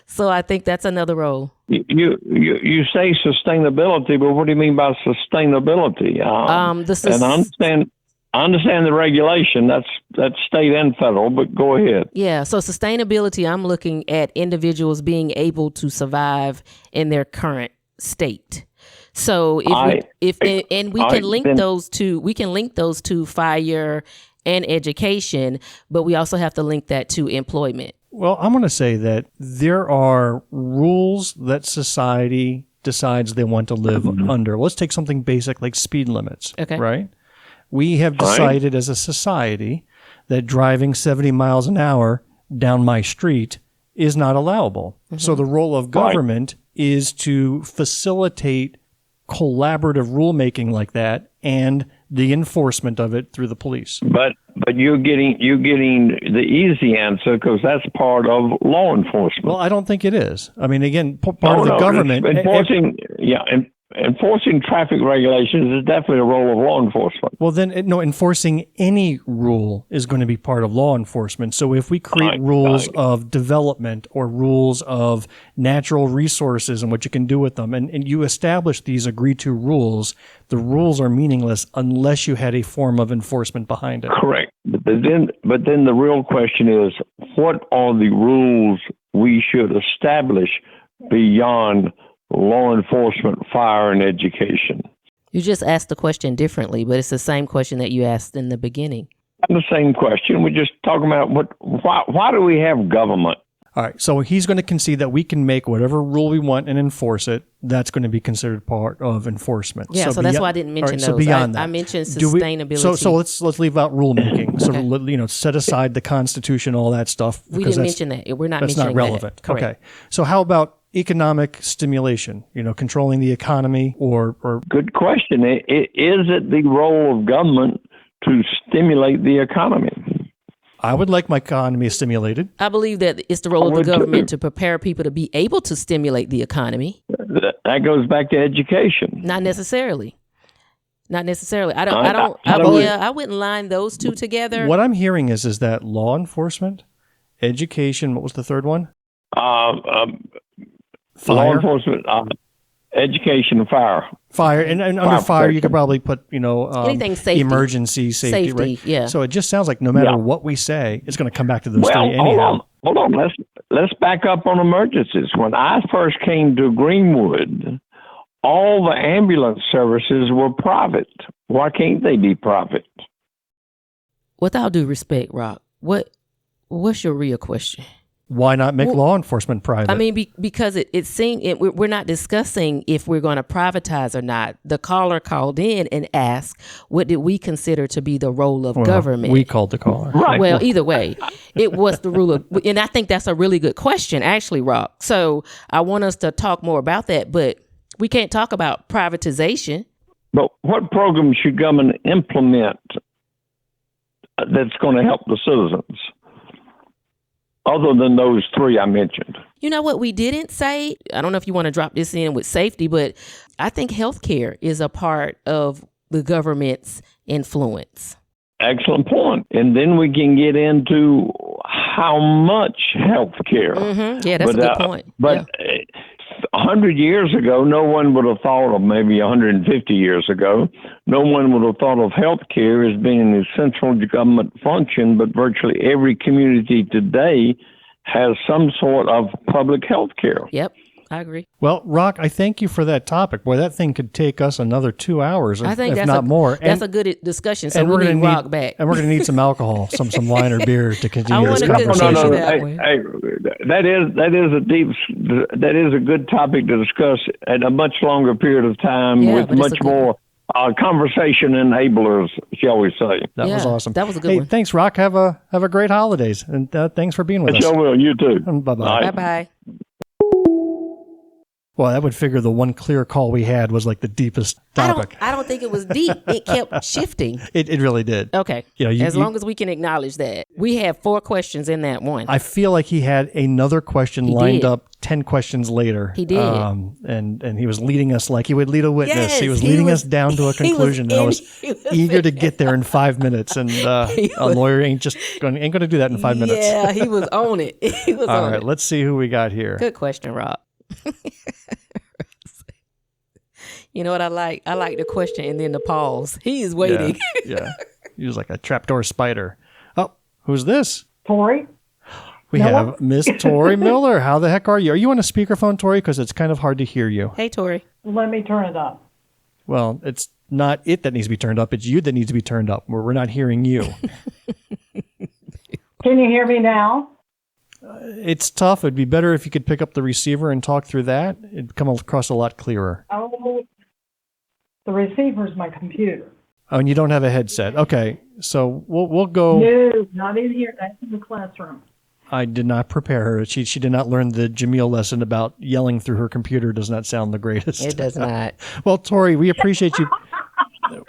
So I think that's another role. You say sustainability, but what do you mean by sustainability? I understand the regulation. That's state and federal, but go ahead. Yeah. So sustainability, I'm looking at individuals being able to survive in their current state. So we can link those to fire and education, but we also have to link that to employment. Well, I'm going to say that there are rules that society decides they want to live under. Let's take something basic like speed limits. Okay. Right? We have decided as a society that driving 70 miles an hour down my street is not allowable. Mm-hmm. So the role of government is to facilitate collaborative rulemaking like that and the enforcement of it through the police. But you're getting the easy answer because that's part of law enforcement. Well, I don't think it is. I mean, again, part of the government enforcing traffic regulations is definitely a role of law enforcement. Well, then, enforcing any rule is going to be part of law enforcement. So if we create rules of development or rules of natural resources and what you can do with them, and you establish these agreed to rules, the rules are meaningless unless you had a form of enforcement behind it. Correct. But then the real question is, what are the rules we should establish beyond law enforcement, fire, and education? You just asked the question differently, but it's the same question that you asked in the beginning. The same question. We're just talking about why do we have government? All right. So he's going to concede that we can make whatever rule we want and enforce it. That's going to be considered part of enforcement. Yeah. So that's why I didn't mention those. So beyond that, I mentioned sustainability. So let's leave out rulemaking. So set aside the Constitution, all that stuff. We didn't mention that. We're not mentioning that. That's not relevant. Correct. Okay. So how about economic stimulation, controlling the economy or Good question. Is it the role of government to stimulate the economy? I would like my economy stimulated. I believe that it's the role of the government to prepare people to be able to stimulate the economy. That goes back to education. Not necessarily. I wouldn't line those two together. What I'm hearing is that law enforcement, education, what was the third one? Fire? Law enforcement, education, and fire. Fire, and under fire, you could probably put, anything safety. Emergency, safety, right? Yeah. So it just sounds like no matter what we say, it's going to come back to those three anyhow. Hold on. Let's back up on emergencies. When I first came to Greenwood, all the ambulance services were private. Why can't they be private? With all due respect, Rock, what's your real question? Why not make law enforcement private? I mean, because it seemed we're not discussing if we're going to privatize or not. The caller called in and asked, what did we consider to be the role of government? We called the caller. Right. Well, either way, it was the rule of, and I think that's a really good question, actually, Rock. So I want us to talk more about that, but we can't talk about privatization. But what program should government implement that's going to help the citizens? Other than those three I mentioned. You know what we didn't say? I don't know if you want to drop this in with safety, but I think healthcare is a part of the government's influence. Excellent point. And then we can get into how much healthcare. Mm-hmm. Yeah, that's a good point. But 100 years ago, no one would have thought of, maybe 150 years ago, no one would have thought of healthcare as being an essential government function, but virtually every community today has some sort of public health care. Yep, I agree. Well, Rock, I thank you for that topic. Boy, that thing could take us another 2 hours, if not more. That's a good discussion, so we need Rock back. And we're going to need some alcohol, some wine or beer to continue this conversation. That is a good topic to discuss at a much longer period of time with much more conversation enablers, shall we say. That was awesome. That was a good one. Thanks, Rock. Have a great holidays, and thanks for being with us. Sure will. You too. Bye-bye. Bye-bye. Well, that would figure the one clear call we had was like the deepest topic. I don't think it was deep. It kept shifting. It really did. Okay. You know, as long as we can acknowledge that. We had 4 questions in that one. I feel like he had another question lined up 10 questions later. He did. And he was leading us like he would lead a witness. Yes, he was leading us down to a conclusion. I was eager to get there in 5 minutes. And a lawyer ain't going to do that in 5 minutes. Yeah, he was on it. He was All on right, it. let's see who we got here. Good question, Rob. You know what I like? I like the question and then the pause. He is waiting. Yeah. He was like a trapdoor spider. Oh, who's this? Tori? We Miller? have Miss Tori Miller. How the heck are you? Are you on a speakerphone, Tori? Because it's kind of hard to hear you. Hey, Tori. Let me turn it up. Well, it's not it that needs to be turned up. It's you that needs to be turned up. We're not hearing you. Can you hear me now? It's tough. It'd be better if you could pick up the receiver and talk through that. It'd come across a lot clearer. Oh, the receiver's my computer. Oh, and you don't have a headset. Okay, so we'll go. No, not in here. That's in the classroom. I did not prepare her. She did not learn the Jumelle lesson about yelling through her computer. Does not sound the greatest. It does not. Well, Tori, we appreciate you.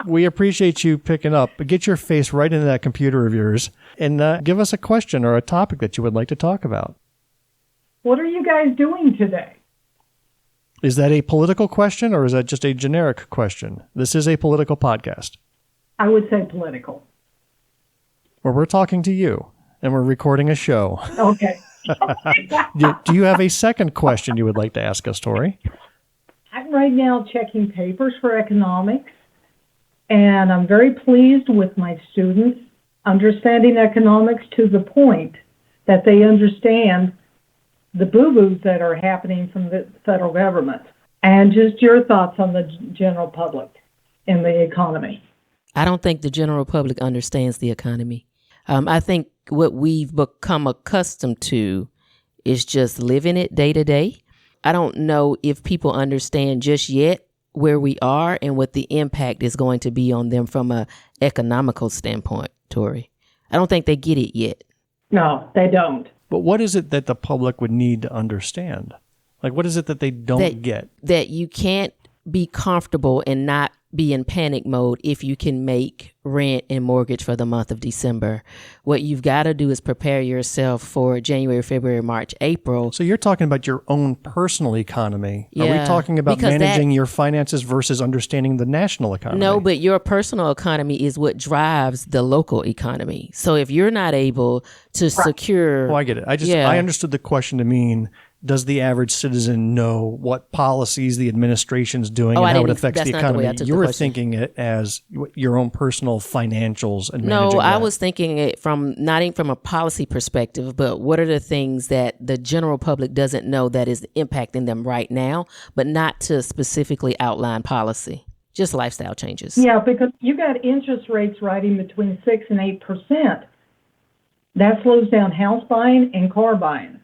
We appreciate you picking up. But get your face right into that computer of yours and give us a question or a topic that you would like to talk about. What are you guys doing today? Is that a political question or is that just a generic question? This is a political podcast. I would say political. Where we're talking to you and we're recording a show. Okay. Do you have a second question you would like to ask us, Tori? I'm right now checking papers for economics, and I'm very pleased with my students understanding economics to the point that they understand the boo-boos that are happening from the federal government. And just your thoughts on the general public and the economy. I don't think the general public understands the economy. I think what we've become accustomed to is just living it day to day. I don't know if people understand just yet where we are and what the impact is going to be on them from a economical standpoint, Tori. I don't think they get it yet. No, they don't. But what is it that the public would need to understand? Like, what is it that they don't get? That you can't be comfortable and not be in panic mode if you can make rent and mortgage for the month of December. What you've got to do is prepare yourself for January, February, March, April. So you're talking about your own personal economy. Yeah, are we talking about managing your finances versus understanding the national economy? No, but your personal economy is what drives the local economy. So if you're not able to secure... Oh, I get it. I understood the question to mean, does the average citizen know what policies the administration's doing and how it affects the economy? You were thinking it as your own personal financials and managing No, I that. was thinking it from not even from a policy perspective, but what are the things that the general public doesn't know that is impacting them right now, but not to specifically outline policy, just lifestyle changes. Yeah, because you got interest rates riding between 6 and 8%. That slows down house buying and car buying.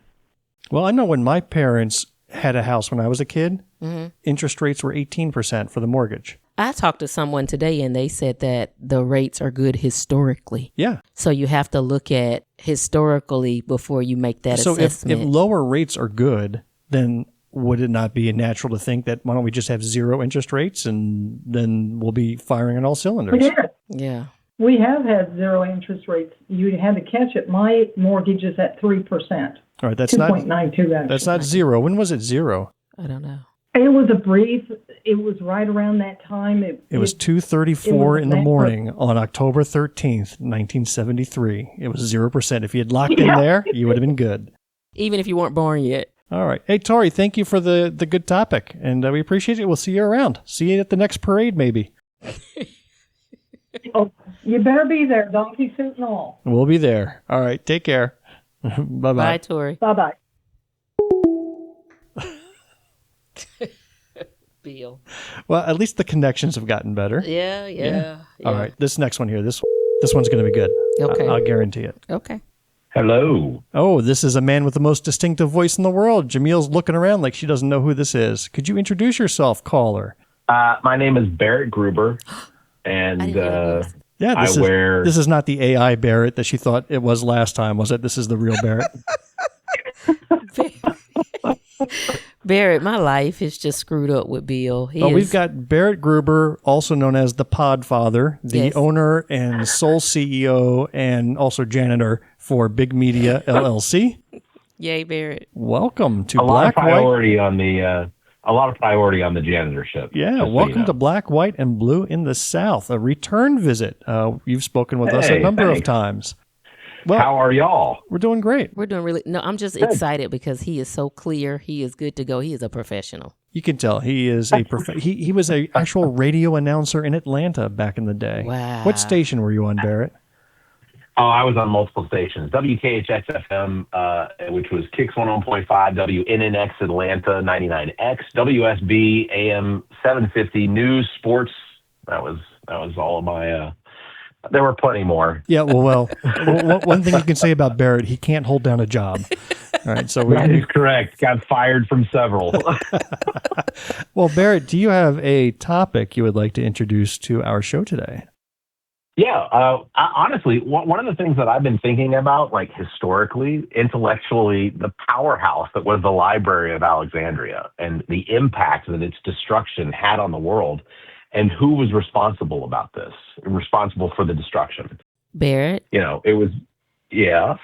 Well, I know when my parents had a house when I was a kid, Mm-hmm. interest rates were 18% for the mortgage. I talked to someone today and they said that the rates are good historically. Yeah. So you have to look at historically before you make that assessment. If lower rates are good, then would it not be natural to think that why don't we just have zero interest rates and then we'll be firing on all cylinders? Yeah. We have had zero interest rates. You had to catch it. My mortgage is at 3%. All right, that's not 2.92. That's not zero. When was it zero? I don't know. It was a brief. It was right around that time. It was 2:34 in the morning on October 13th, 1973. It was 0%. If you had locked in there, you would have been good. Even if you weren't born yet. All right. Hey, Tori, thank you for the good topic, and we appreciate it. We'll see you around. See you at the next parade, maybe. Oh, you better be there, donkey suit and all. We'll be there. All right. Take care. Bye-bye. Bye, Tori. Bye-bye. Bill. Well, at least the connections have gotten better. Yeah. All right. This next one here, this one's going to be good. Okay. I'll guarantee it. Okay. Hello. Oh, this is a man with the most distinctive voice in the world. Jamil's looking around like she doesn't know who this is. Could you introduce yourself, caller? My name is Barrett Gruber, and this is not the AI Barrett that she thought it was last time, was it? This is the real Barrett. Barrett, my life is just screwed up with Bill. We've got Barrett Gruber, also known as the Podfather, the owner and sole CEO and also janitor for Big Media LLC. Yay, Barrett. Welcome to a lot of Black, White. priority on the janitorship. Yeah, welcome to Black, White, and Blue in the South, a return visit. You've spoken with us a number of times. Well, how are y'all? We're doing great. We're doing really. No, I'm just excited because he is so clear. He is good to go. He is a professional. You can tell he is a he was an actual radio announcer in Atlanta back in the day. Wow. What station were you on, Barrett? Oh, I was on multiple stations. WKHX-FM, which was Kicks 101.5, WNNX Atlanta 99X, WSB AM 750, News, Sports. That was all of my... there were plenty more. Yeah, well, one thing you can say about Barrett, he can't hold down a job. All right, so that is correct. Got fired from several. Well, Barrett, do you have a topic you would like to introduce to our show today? Yeah, honestly, one of the things that I've been thinking about, like historically, intellectually, the powerhouse that was the Library of Alexandria and the impact that its destruction had on the world, and who was responsible for the destruction. Barrett? It was, yeah.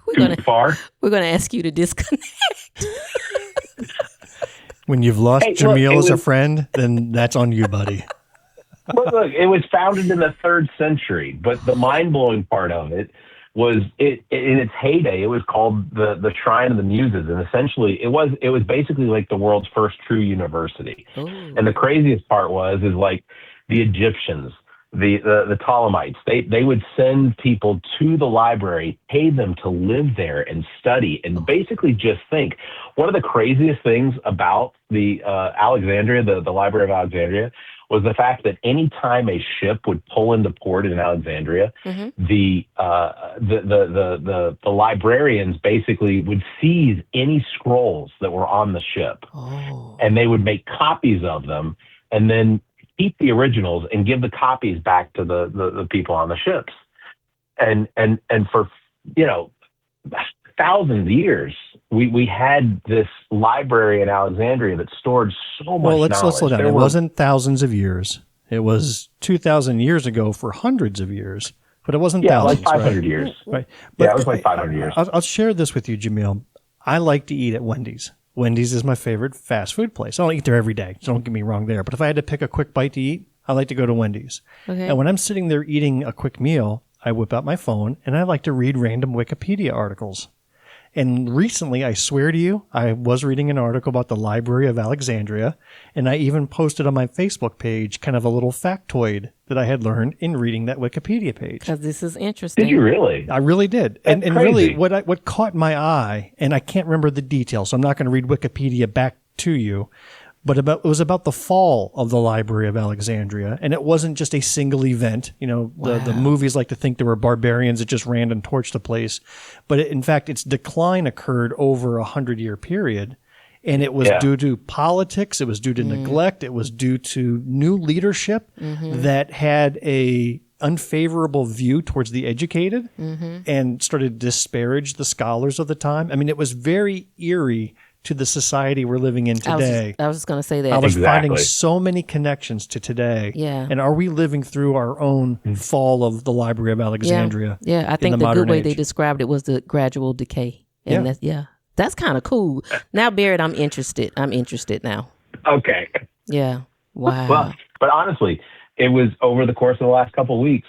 We're far? We're going to ask you to disconnect. When you've lost Jumelle as a friend, then that's on you, buddy. Look, it was founded in the 3rd century, but the mind-blowing part of it was in its heyday, it was called the Shrine of the Muses, and essentially it was basically like the world's first true university. Ooh. And the craziest part is like the Egyptians, the Ptolemies, they would send people to the library, pay them to live there and study, and basically just think. One of the craziest things about the Alexandria, the Library of Alexandria, was the fact that any time a ship would pull into port in Alexandria, the librarians basically would seize any scrolls that were on the ship, and they would make copies of them, and then keep the originals and give the copies back to the people on the ships, and for thousands of years. We had this library in Alexandria that stored so much knowledge. Let's slow down. It wasn't thousands of years. It was 2,000 years ago for hundreds of years, but it wasn't thousands. Like 500 years. Right. But it was like 500 years. I'll share this with you, Jumelle. I like to eat at Wendy's. Wendy's is my favorite fast food place. I don't eat there every day, so don't get me wrong there. But if I had to pick a quick bite to eat, I like to go to Wendy's. Okay. And when I'm sitting there eating a quick meal, I whip out my phone and I like to read random Wikipedia articles. And recently, I swear to you, I was reading an article about the Library of Alexandria, and I even posted on my Facebook page kind of a little factoid that I had learned in reading that Wikipedia page. Because this is interesting. Did you really? I really did. And really, what caught my eye, and I can't remember the details, so I'm not going to read Wikipedia back to you, but it was about the fall of the Library of Alexandria, and it wasn't just a single event. The movies like to think there were barbarians that just ran and torched the place, but in fact, its decline occurred over a 100-year period, and it was due to politics, it was due to neglect, it was due to new leadership that had a unfavorable view towards the educated and started to disparage the scholars of the time. I mean, it was very eerie to the society we're living in today. I was just going to say that. I was finding so many connections to today. Yeah. And are we living through our own fall of the Library of Alexandria? Yeah, I think the good way they described it was the gradual decay. And that's kind of cool. Now, Barrett, I'm interested. I'm interested now. Okay. Yeah. Wow. Well, but honestly, it was over the course of the last couple of weeks,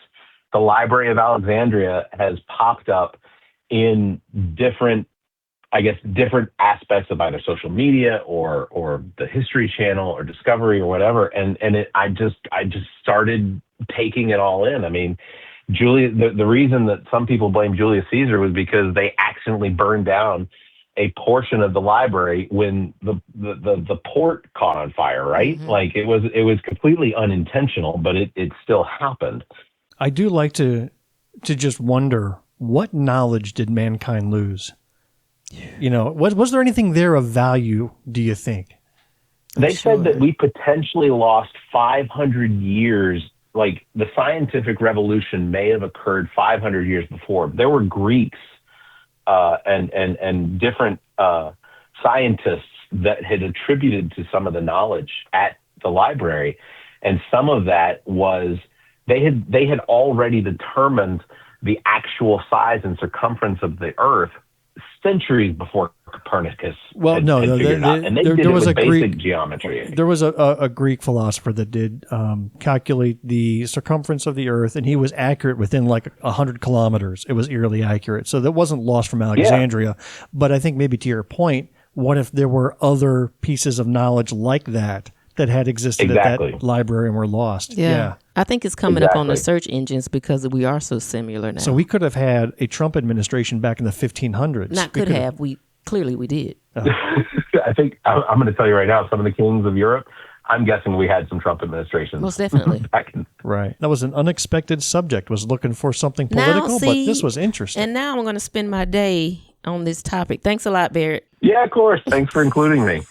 the Library of Alexandria has popped up in different aspects of either social media or the History Channel or Discovery or whatever. And I just started taking it all in. I mean, the reason that some people blame Julius Caesar was because they accidentally burned down a portion of the library when the port caught on fire, right? Like it was completely unintentional, but it still happened. I do like to just wonder, what knowledge did mankind lose? Was there anything there of value, do you think? They said that we potentially lost 500 years. Like the scientific revolution may have occurred 500 years before. There were Greeks and different scientists that had attributed to some of the knowledge at the library. And some of that was they had already determined the actual size and circumference of the Earth centuries before Copernicus. And they did it with basic geometry. There was a Greek philosopher that did calculate the circumference of the Earth, and he was accurate within like 100 kilometers. It was eerily accurate. So that wasn't lost from Alexandria. Yeah. But I think maybe to your point, what if there were other pieces of knowledge like that had existed at that library and were lost? Yeah. I think it's coming up on the search engines because we are so similar now. So we could have had a Trump administration back in the 1500s. Not could have. We did. Oh. I think I'm going to tell you right now, some of the kings of Europe, I'm guessing we had some Trump administrations. Most definitely. Right. That was an unexpected subject. Was looking for something political, but this was interesting. And now I'm going to spend my day on this topic. Thanks a lot, Barrett. Yeah, of course. Thanks for including me.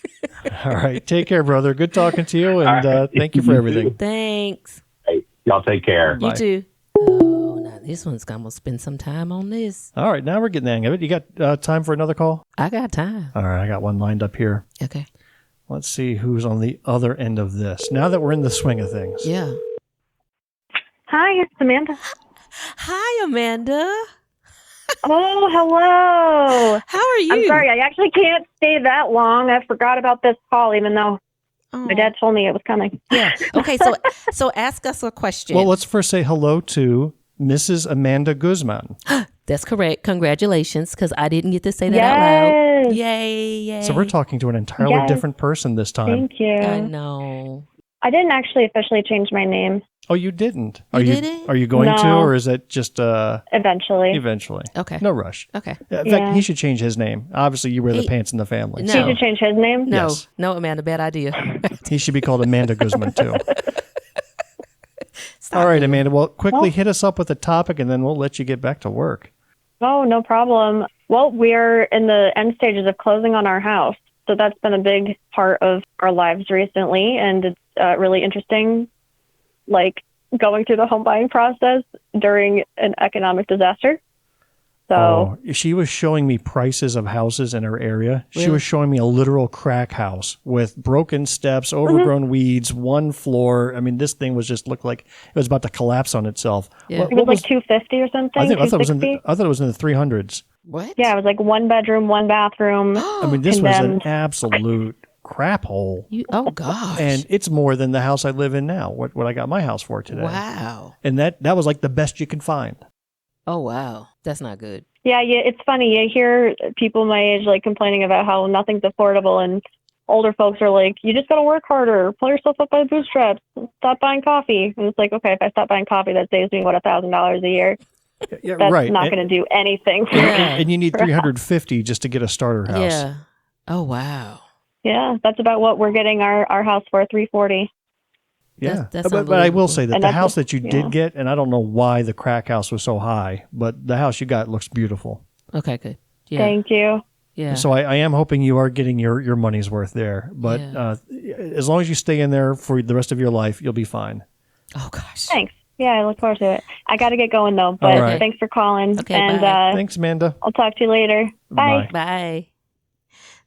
All right. Take care, brother. Good talking to you, and thank you for everything. Thanks. Hey, y'all take care. You too. Oh, now this one's going to spend some time on this. All right. Now we're getting the hang of it. You got time for another call? I got time. All right. I got one lined up here. Okay. Let's see who's on the other end of this. Now that we're in the swing of things. Yeah. Hi, it's Amanda. Hi, Amanda. Oh, hello. How are you? I'm sorry, I actually can't stay that long. I forgot about this call, even though my dad told me it was coming. Yeah. Okay, so ask us a question. Well, let's first say hello to Mrs. Amanda Guzman. That's correct. Congratulations, because I didn't get to say that out loud. Yay. So we're talking to an entirely different person this time. Thank you. I know. I didn't actually officially change my name. Oh, you didn't? Didn't? Are you going to, or is that just... Eventually. Eventually. Okay. No rush. Okay. In fact, he should change his name. Obviously, you wear the pants in the family. No. He should change his name? No. Yes. No, Amanda, bad idea. He should be called Amanda Guzman, too. All right, Amanda. Well, quickly hit us up with the topic, and then we'll let you get back to work. Oh, no problem. Well, we're in the end stages of closing on our house. So that's been a big part of our lives recently, and it's really interesting, going through the home buying process during an economic disaster. So she was showing me prices of houses in her area. Really? She was showing me a literal crack house with broken steps, overgrown weeds, one floor. I mean, this thing looked like it was about to collapse on itself. Yeah. It was like $250 or something. I thought it was in the 300s. What? Yeah, it was like 1 bedroom, 1 bathroom. I mean, this was an absolute crap hole. Oh gosh. And it's more than the house I live in now. What I got my house for today. Wow. And that was like the best you can find. Oh wow. That's not good. Yeah, it's funny. You hear people my age complaining about how nothing's affordable, and older folks are like, you just got to work harder, pull yourself up by the bootstraps, stop buying coffee. And it's like, okay, if I stop buying coffee, that saves me $1,000 a year. Yeah, that's right. not going to do anything for me. And you need $350 just to get a starter house. Yeah. Oh wow. Yeah, that's about what we're getting our house for, $340. Yeah, that's but I will say that And the that's house that you did get, and I don't know why the crack house was so high, but the house you got looks beautiful. Okay, good. Yeah. Thank you. Yeah. So I am hoping you are getting your money's worth there. But as long as you stay in there for the rest of your life, you'll be fine. Oh gosh. Thanks. Yeah, I look forward to it. I got to get going though, but right. Thanks for calling. Okay, and bye. Thanks, Amanda. I'll talk to you later. Bye. Bye.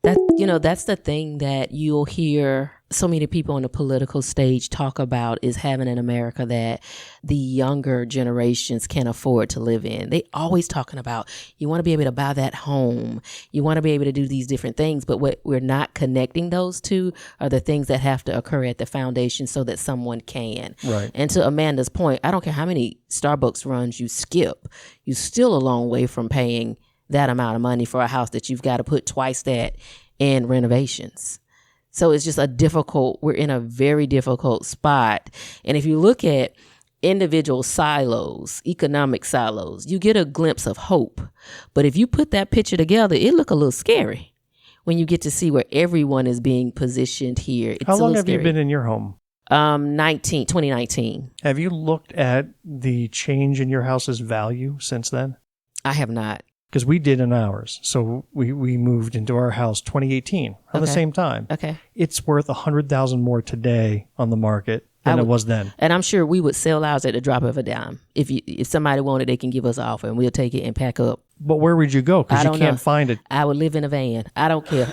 That's the thing that you'll hear so many people on the political stage talk about, is having an America that the younger generations can't afford to live in. They always talking about, you want to be able to buy that home. You want to be able to do these different things. But what we're not connecting those two are the things that have to occur at the foundation so that someone can. Right. And to Amanda's point, I don't care how many Starbucks runs you skip, you're still a long way from paying that amount of money for a house that you've got to put twice that in renovations. So it's just we're in a very difficult spot. And if you look at individual silos, economic silos, you get a glimpse of hope. But if you put that picture together, it look a little scary when you get to see where everyone is being positioned here. It's How long have scary. you been in your home? 2019. Have you looked at the change in your house's value since then? I have not. Because we did in ours. So we moved into our house 2018 on the same time. Okay. It's worth $100,000 more today on the market than it was then. And I'm sure we would sell ours at the drop of a dime. If somebody wanted, they can give us an offer and we'll take it and pack up. But where would you go? Because you can't find it. I would live in a van. I don't care.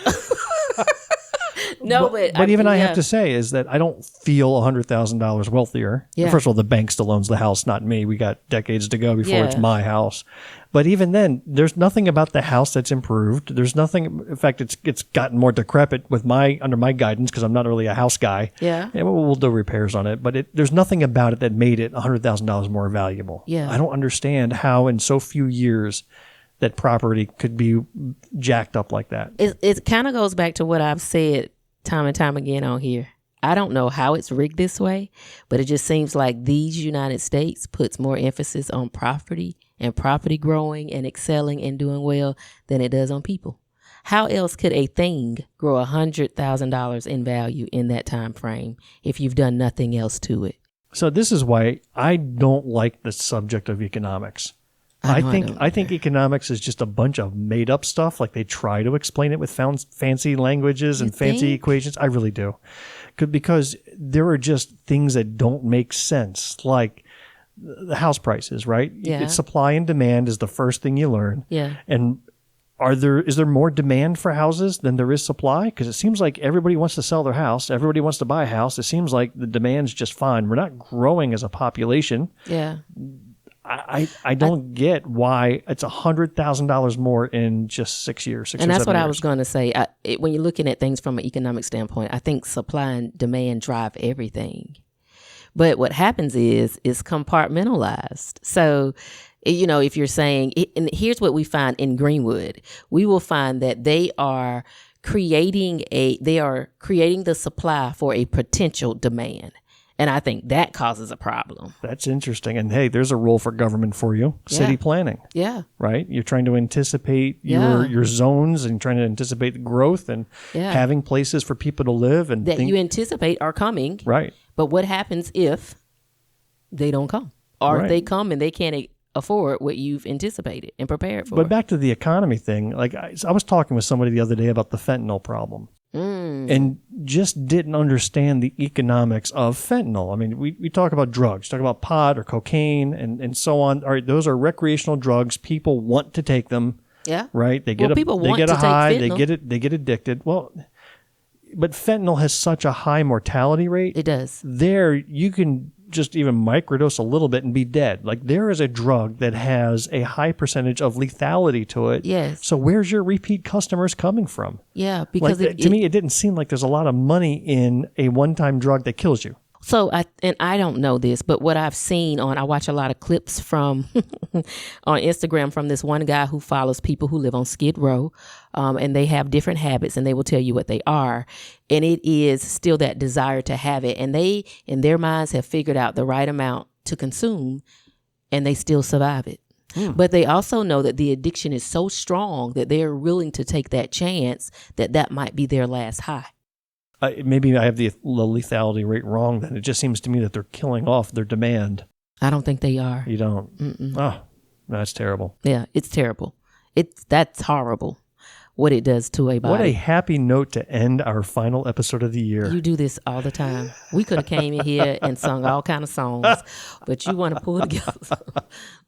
No, but even I have to say is that I don't feel $100,000 wealthier. Yeah. First of all, the bank still owns the house, not me. We got decades to go before it's Yeah. my house. But even then, there's nothing about the house that's improved. There's nothing. In fact, it's gotten more decrepit with under my guidance because I'm not really a house guy. Yeah. And we'll do repairs on it, but there's nothing about it that made it $100,000 more valuable. Yeah. I don't understand how in so few years that property could be jacked up like that. It kind of goes back to what I've said time and time again on here. I don't know how it's rigged this way, but it just seems like these United States puts more emphasis on property and property growing and excelling and doing well than it does on people. How else could a thing grow $100,000 in value in that time frame if you've done nothing else to it? So this is why I don't like the subject of economics. I think economics is just a bunch of made up stuff. Like they try to explain it with fancy languages and fancy equations. I really do. Because there are just things that don't make sense. Like the house prices, right? Yeah. It's supply and demand is the first thing you learn. Yeah. And is there more demand for houses than there is supply? Because it seems like everybody wants to sell their house. Everybody wants to buy a house. It seems like the demand's just fine. We're not growing as a population. Yeah. I don't get why it's $100,000 more in just 6 years. And that's what I was going to say. When you're looking at things from an economic standpoint, I think supply and demand drive everything. But what happens is compartmentalized. So, if you're saying, and here's what we find in Greenwood, we will find that they are creating the supply for a potential demand. And I think that causes a problem. That's interesting. And hey, there's a role for government for you. City planning. Yeah. Right? You're trying to anticipate your zones and trying to anticipate the growth and having places for people to live and that you anticipate are coming. Right. But what happens if they don't come? Or if they come and they can't afford what you've anticipated and prepared for? But back to the economy thing, like I was talking with somebody the other day about the fentanyl problem. And just didn't understand the economics of fentanyl. I mean, we talk about drugs, talk about pot or cocaine and so on. All right, those are recreational drugs. People want to take them. Yeah. Right? They get a high, they get addicted. Well, but fentanyl has such a high mortality rate. It does. There, you can just even microdose a little bit and be dead. Like there is a drug that has a high percentage of lethality to it. Yes. So where's your repeat customers coming from? Yeah, because to me, it didn't seem like there's a lot of money in a one-time drug that kills you. So I don't know this, but what I've seen I watch a lot of clips from on Instagram from this one guy who follows people who live on Skid Row, and they have different habits, and they will tell you what they are, and it is still that desire to have it, and they in their minds have figured out the right amount to consume, and they still survive it. But they also know that the addiction is so strong that they are willing to take that chance that might be their last high. Maybe I have the lethality rate wrong. Then it just seems to me that they're killing off their demand. I don't think they are. You don't? Mm-mm. Oh, that's terrible. Yeah, it's terrible. That's horrible. What it does to a body. What a happy note to end our final episode of the year. You do this all the time. We could have came in here and sung all kind of songs, but you want to pull together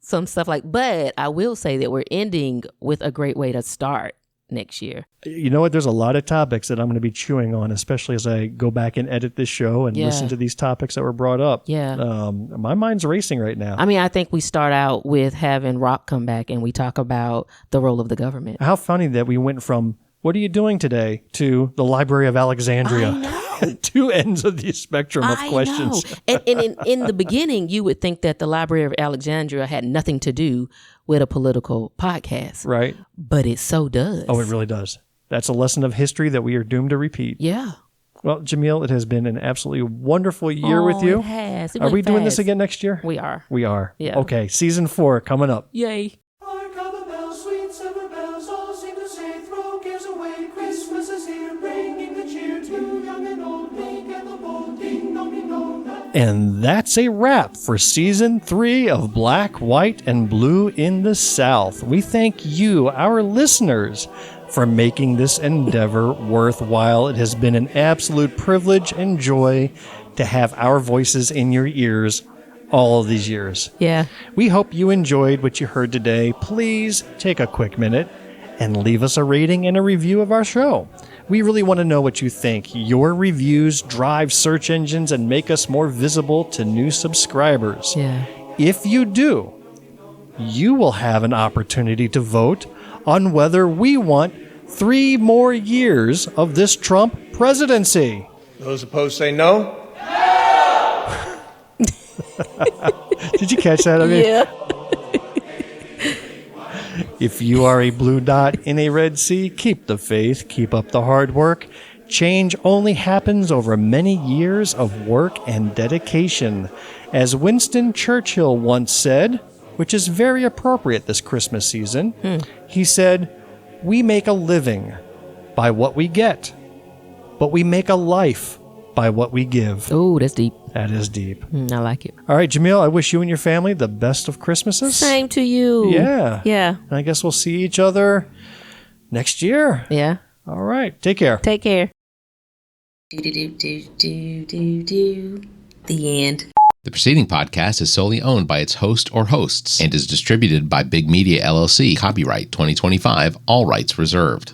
some stuff but I will say that we're ending with a great way to start next year. You know what? There's a lot of topics that I'm going to be chewing on, especially as I go back and edit this show and listen to these topics that were brought up. Yeah. My mind's racing right now. I mean, I think we start out with having Rock come back and we talk about the role of the government. How funny that we went from, what are you doing today, to the Library of Alexandria. I know. Two ends of the spectrum of questions. And in the beginning, you would think that the Library of Alexandria had nothing to do with a political podcast. Right. But it so does. Oh, it really does. That's a lesson of history that we are doomed to repeat. Yeah. Well, Jumelle, it has been an absolutely wonderful year with you. It has. Are we doing this again next year? We are. We are. Yeah. Okay. Season 4 coming up. Yay. And that's a wrap for Season 3 of Black, White, and Blue in the South. We thank you, our listeners, for making this endeavor worthwhile. It has been an absolute privilege and joy to have our voices in your ears all of these years. Yeah. We hope you enjoyed what you heard today. Please take a quick minute and leave us a rating and a review of our show. We really want to know what you think. Your reviews drive search engines and make us more visible to new subscribers. Yeah. If you do, you will have an opportunity to vote on whether we want 3 more years of this Trump presidency. Those opposed say no. Did you catch that? Yeah. If you are a blue dot in a red sea, keep the faith, keep up the hard work. Change only happens over many years of work and dedication. As Winston Churchill once said, which is very appropriate this Christmas season, he said, "We make a living by what we get, but we make a life by what we give." Oh, that's deep. That is deep. I like it. All right, Jumelle, I wish you and your family the best of Christmases. Same to you. Yeah. Yeah. And I guess we'll see each other next year. Yeah. All right. Take care. Take care. The end. The preceding podcast is solely owned by its host or hosts and is distributed by Big Media LLC. Copyright 2025, all rights reserved.